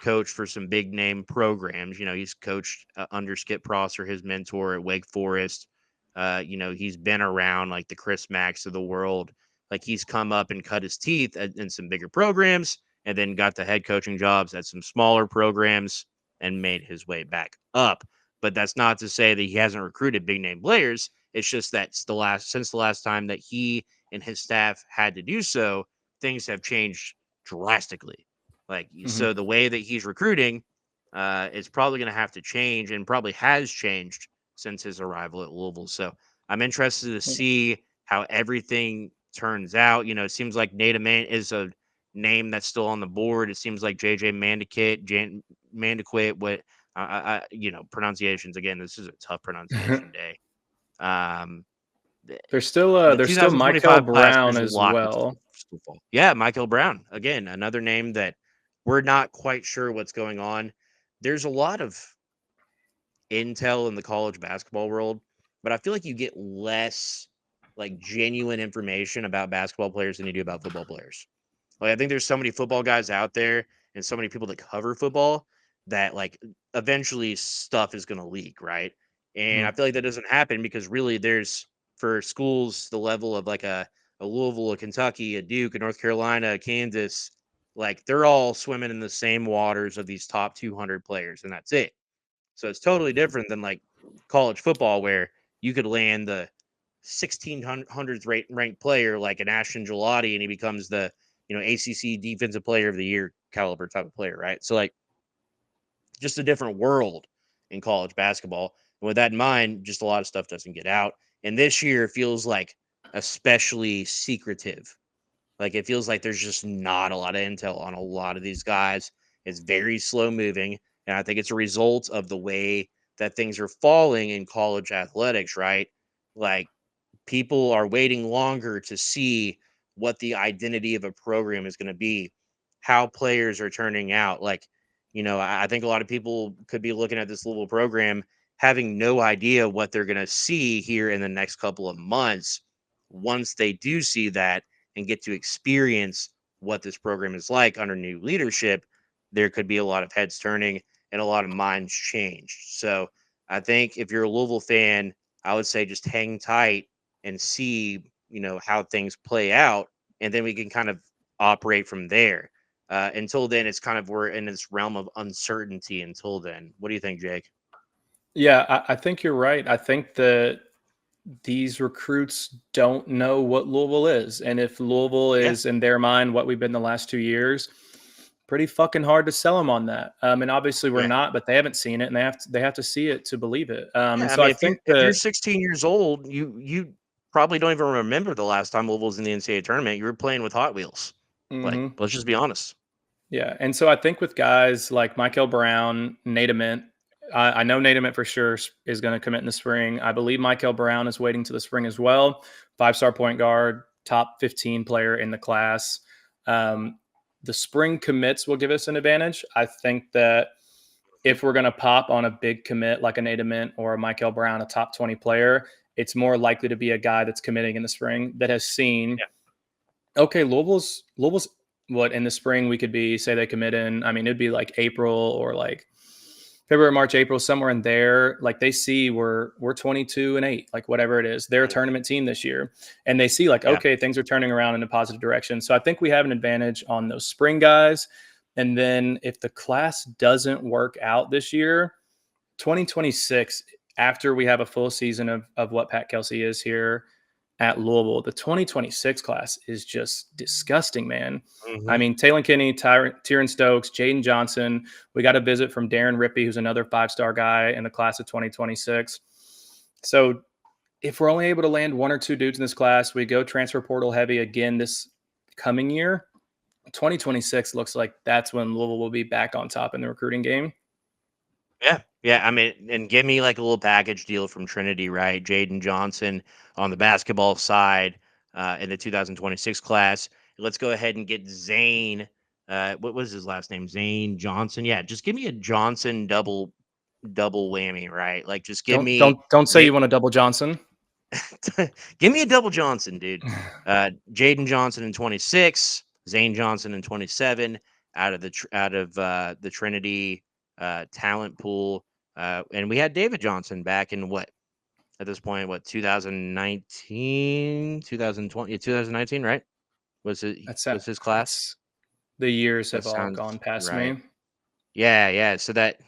coach for some big name programs. He's coached under Skip Prosser, his mentor at Wake Forest. He's been around like the Chris Macks of the world. Like he's come up and cut his teeth in some bigger programs and then got the head coaching jobs at some smaller programs and made his way back up. But that's not to say that he hasn't recruited big name players. It's just that since the last time that he and his staff had to do so, things have changed drastically. Like, so the way that he's recruiting is probably going to have to change and probably has changed since his arrival at Louisville. So I'm interested to see how everything turns out. It seems like Nate Mintz is a name that's still on the board. It seems like JJ Mandikeet, what pronunciations again. This is a tough pronunciation day. There's still Michael Brown as well. Yeah, Michael Brown again, another name that we're not quite sure what's going on. There's a lot of intel in the college basketball world, but I feel like you get less like genuine information about basketball players than you do about football players. Like I think there's so many football guys out there and so many people that cover football that like eventually stuff is going to leak, right? And I feel like that doesn't happen because really there's, for schools the level of like a Louisville, a Kentucky, a Duke, a North Carolina, a Kansas, like they're all swimming in the same waters of these top 200 players, and that's it. So it's totally different than like college football where you could land the 1600th ranked player like an Ashton Gelati and he becomes the, ACC defensive player of the year caliber type of player, right? So like just a different world in college basketball. And with that in mind, just a lot of stuff doesn't get out. And this year feels like especially secretive. Like it feels like there's just not a lot of intel on a lot of these guys. It's very slow moving. And I think it's a result of the way that things are falling in college athletics, right? Like people are waiting longer to see what the identity of a program is going to be, how players are turning out. Like, I think a lot of people could be looking at this Louisville program having no idea what they're going to see here in the next couple of months. Once they do see that and get to experience what this program is like under new leadership, there could be a lot of heads turning and a lot of minds changed. So I think if you're a Louisville fan, I would say just hang tight and see, how things play out. And then we can kind of operate from there. Until then, it's kind of, we're in this realm of uncertainty until then. What do you think, Jake? Yeah, I think you're right. I think that these recruits don't know what Louisville is. And if Louisville Yeah. is in their mind what we've been the last 2 years, pretty fucking hard to sell them on that. And obviously we're Yeah. not, but they haven't seen it and they have to see it to believe it. Yeah, And so I think if you're that 16 years old, you probably don't even remember the last time Louisville was in the NCAA tournament. You were playing with Hot Wheels. Like, Mhm. let's just be honest. Yeah, and so I think with guys like Michael Brown, Nate Ament, I know Nate Ament for sure is going to commit in the spring. I believe Michael Brown is waiting to the spring as well. 5-star point guard, top 15 player in the class. The spring commits will give us an advantage. I think that if we're going to pop on a big commit like a Nate Ament or a Michael Brown, a top 20 player, it's more likely to be a guy that's committing in the spring that has seen, okay, Louisville's what in the spring we could be, say they commit in, I mean, it'd be like April or like February, March, April, somewhere in there. Like they see we're 22-8, like whatever it is. They're a tournament team this year. And they see like, okay, things are turning around in a positive direction. So I think we have an advantage on those spring guys. And then if the class doesn't work out this year, 2026, after we have a full season of what Pat Kelsey is here at Louisville, the 2026 class is just disgusting, man. I mean, Taylor Kinney, Tyron Stokes, Jaden Johnson. We got a visit from Darren Rippey, who's another 5-star guy in the class of 2026. So if we're only able to land 1 or 2 dudes in this class, we go transfer portal heavy again this coming year. 2026 looks like that's when Louisville will be back on top in the recruiting game. Yeah. I mean, and give me like a little package deal from Trinity, right? Jaden Johnson on the basketball side in the 2026 class. Let's go ahead and get Zane. What was his last name? Zane Johnson. Yeah, just give me a Johnson double whammy, right? Like, just give me. Don't say you want a double Johnson. Give me a double Johnson, dude. Jaden Johnson in 26, Zane Johnson in 27, out of the Trinity talent pool, and we had David Johnson back in at this point 2019, 2020, 2019, right? Was his class? The years That have all sounds gone past right. me. Yeah. So that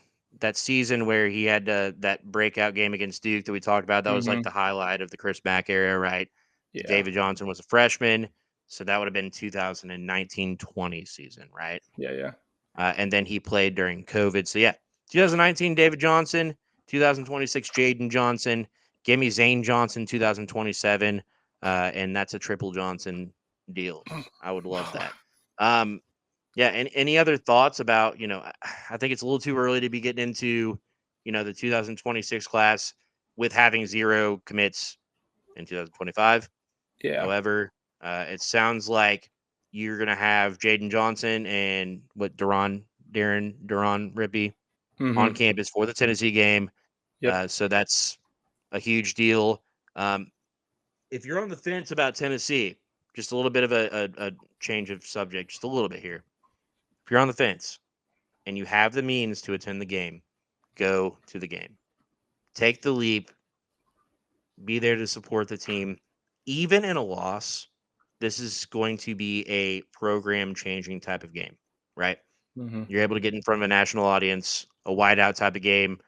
season where he had that breakout game against Duke that we talked about, that was like the highlight of the Chris Mack era, right? Yeah. David Johnson was a freshman, so that would have been 2019-20 season, right? Yeah. And then he played during COVID. So yeah, 2019 David Johnson, 2026 Jaden Johnson. Give me Zane Johnson 2027, and that's a triple Johnson deal. I would love that. Yeah. And any other thoughts about, I think it's a little too early to be getting into, the 2026 class with having 0 commits in 2025. Yeah. However, it sounds like you're going to have Jaden Johnson and Darren Rippey on campus for the Tennessee game. Yep. So that's a huge deal. If you're on the fence about Tennessee, just a little bit of a change of subject, just a little bit here. If you're on the fence and you have the means to attend the game, go to the game. take the leap, be there to support the team. Even in a loss, this is going to be a program-changing type of game, right? Mm-hmm. You're able to get in front of a national audience, a whiteout type of game.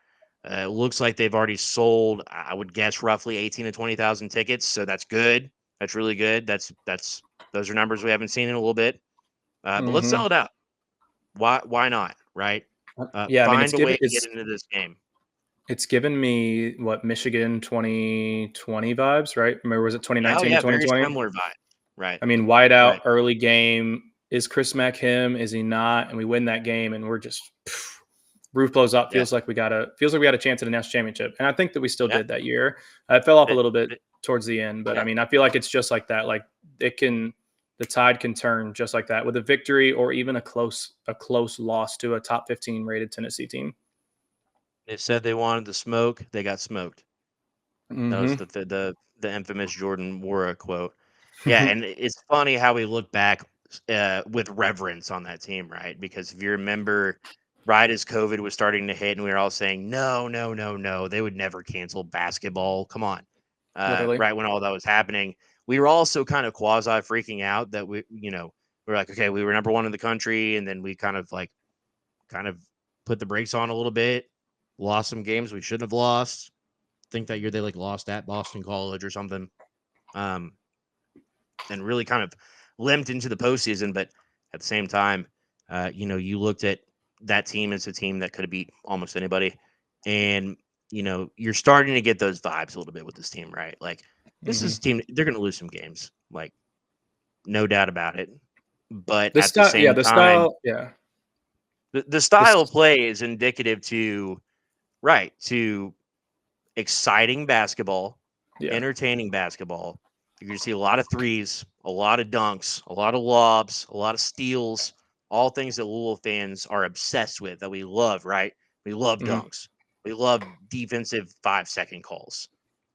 It looks like they've already sold, I would guess, roughly 18 to 20,000 tickets. So that's good. That's really good. Those are numbers we haven't seen in a little bit. But let's sell it out. Why not? Right? Yeah, I mean, Find a way to get into this game. It's given me what Michigan 2020 vibes, right? Remember, was it 2019 to 2020? Very similar vibe. Right. I mean, whiteout, Right. early game. Is Chris Mack him? Is he not? And we win that game, and we're just roof blows up. Feels like we got a chance at a national championship, and I think that we still did that year. It fell off a little bit towards the end, but I mean, I feel like it's just like that. Like the tide can turn just like that with a victory or even a close loss to a top 15 rated Tennessee team. They said they wanted the smoke. They got smoked. Mm-hmm. That was the infamous Jordan Wara quote. Yeah, and it's funny how we look back with reverence on that team, right? Because if you remember, right as COVID was starting to hit, and we were all saying, no, they would never cancel basketball. Come on. Right when all that was happening, we were also kind of quasi freaking out that we're like, okay, we were number one in the country, and then we kind of put the brakes on a little bit, lost some games we shouldn't have lost. I think that year they lost at Boston College or something. And really kind of limped into the postseason. But at the same time, you looked at that team as a team that could have beat almost anybody. And, you're starting to get those vibes a little bit with this team, right? Like, this is a team, they're going to lose some games, like, no doubt about it. But at the same time, the style of play is indicative to exciting basketball, entertaining basketball. You're going to see a lot of threes, a lot of dunks, a lot of lobs, a lot of steals, all things that Louisville fans are obsessed with, that we love, right? We love dunks. We love defensive 5-second calls.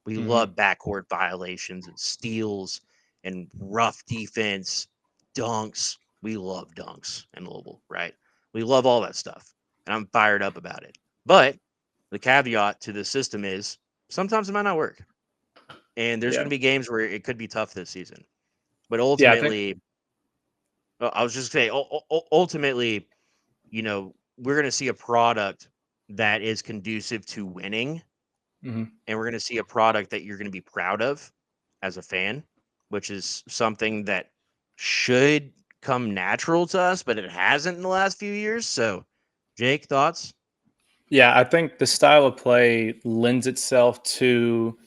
We love backcourt violations and steals and rough defense, dunks. We love dunks in Louisville, right? We love all that stuff, and I'm fired up about it. But the caveat to the system is sometimes it might not work. And there's going to be games where it could be tough this season. But ultimately, I was just saying, ultimately, we're going to see a product that is conducive to winning. And we're going to see a product that you're going to be proud of as a fan, which is something that should come natural to us, but it hasn't in the last few years. So, Jake, thoughts? Yeah, I think the style of play lends itself to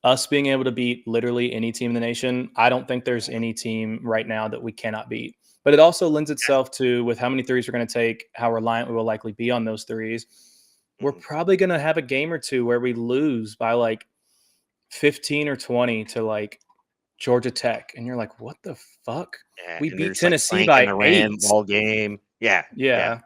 us being able to beat literally any team in the nation. I don't think there's any team right now that we cannot beat. But it also lends itself to, with how many threes we're going to take, how reliant we will likely be on those threes. We're probably going to have a game or two where we lose by 15 or 20 to Georgia Tech. And you're like, what the fuck? Yeah, we beat Tennessee by 8 all game. Yeah.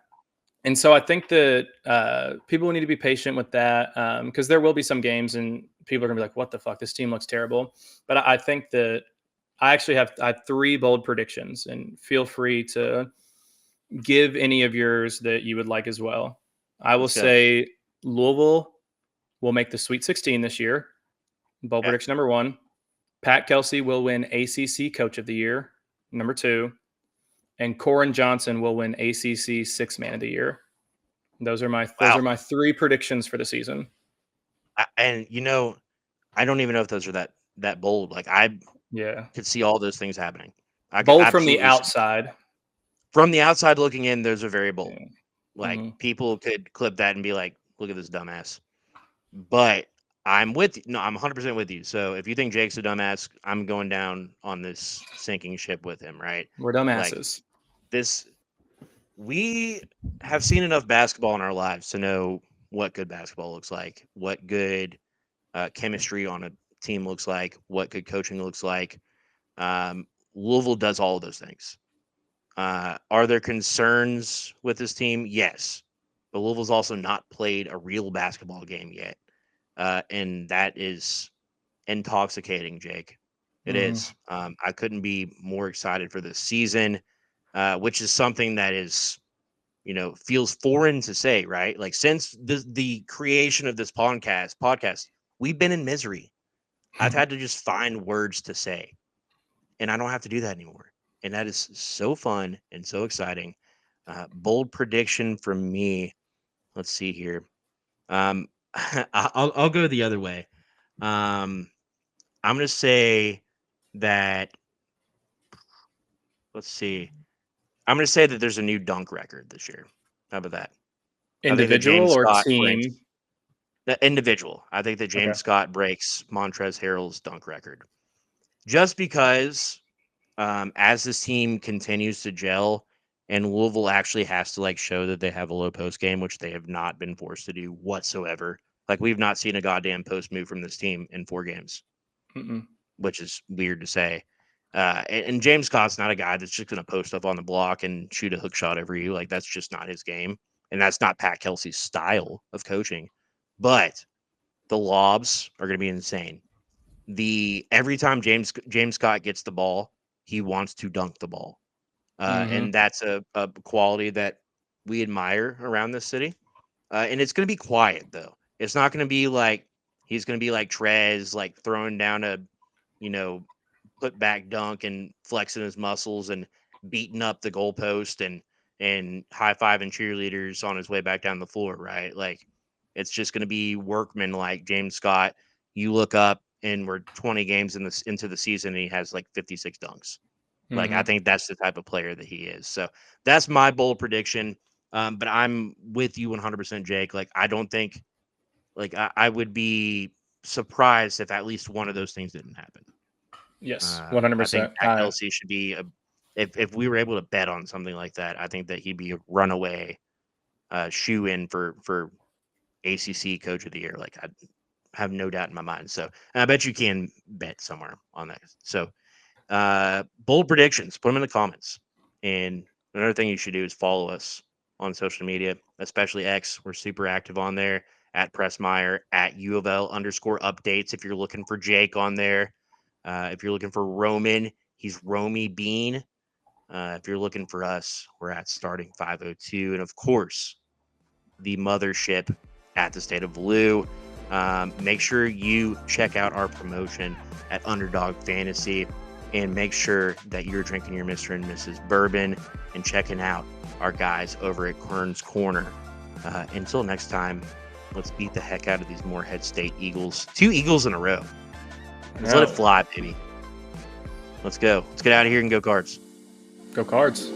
And so I think that people need to be patient with that because there will be some games and people are going to be like, what the fuck? This team looks terrible. But I think that I actually have 3 bold predictions, and feel free to give any of yours that you would like as well. I will say Louisville will make the Sweet 16 this year. Bold prediction number 1. Pat Kelsey will win ACC Coach of the Year, number 2. And Corin Johnson will win ACC Sixth Man of the Year. Those are my 3 predictions for the season. And I don't even know if those are that bold. I could see all those things happening. Bold from the outside. From the outside looking in, those are very bold. People could clip that and be like, "Look at this dumbass." But I'm with you. No, I'm 100% with you. So if you think Jake's a dumbass, I'm going down on this sinking ship with him. Right? We're dumbasses. We have seen enough basketball in our lives to know what good basketball looks like, what good chemistry on a team looks like, what good coaching looks like. Louisville does all of those things. Are there concerns with this team? Yes. But Louisville's also not played a real basketball game yet. And that is intoxicating, Jake. It is. I couldn't be more excited for this season, which is something that is, feels foreign to say, right? Like since the creation of this podcast, we've been in misery. I've had to just find words to say, and I don't have to do that anymore. And that is so fun and so exciting. Bold prediction from me. Let's see here. I'll go the other way. I'm going to say that. Let's see. I'm going to say that there's a new dunk record this year. How about that? Individual or team? Breaks, the individual. I think that James Okay. Scott breaks Montrezl Harrell's dunk record. Just because as this team continues to gel and Louisville actually has to show that they have a low post game, which they have not been forced to do whatsoever. Like we've not seen a goddamn post move from this team in 4 games, which is weird to say. And James Scott's not a guy that's just going to post up on the block and shoot a hook shot over you. Like that's just not his game. And that's not Pat Kelsey's style of coaching. But the lobs are going to be insane. Every time James Scott gets the ball, he wants to dunk the ball. And that's a quality that we admire around this city. And it's going to be quiet, though. It's not going to be like he's going to be like Trez, throwing down a, put back dunk and flexing his muscles and beating up the goalpost and high-fiving cheerleaders on his way back down the floor, right? It's just going to be workman like James Scott. You look up and we're 20 games into the season and he has 56 dunks. I think that's the type of player that he is. So that's my bold prediction. But I'm with you 100%, Jake. I don't think I would be surprised if at least one of those things didn't happen. Yes, 100%. I 100%. think Pat Kelsey should be if we were able to bet on something like that, I think that he'd be a runaway shoe in for ACC Coach of the Year. I have no doubt in my mind. So and I bet you can bet somewhere on that. So bold predictions, put them in the comments. And another thing you should do is follow us on social media, especially X. We're super active on there at Presley Meyer, at @UofL_updates. If you're looking for Jake on there, if you're looking for Roman, he's Romy Bean. If you're looking for us, we're at Starting 502. And of course, the mothership at the State of Lou. Make sure you check out our promotion at Underdog Fantasy and make sure that you're drinking your Mr. and Mrs. Bourbon and checking out our guys over at Kern's Corner. Until next time, let's beat the heck out of these Morehead State Eagles. 2 Eagles in a row. Let's let it fly, baby. Let's go. Let's get out of here and go Cards. Go Cards.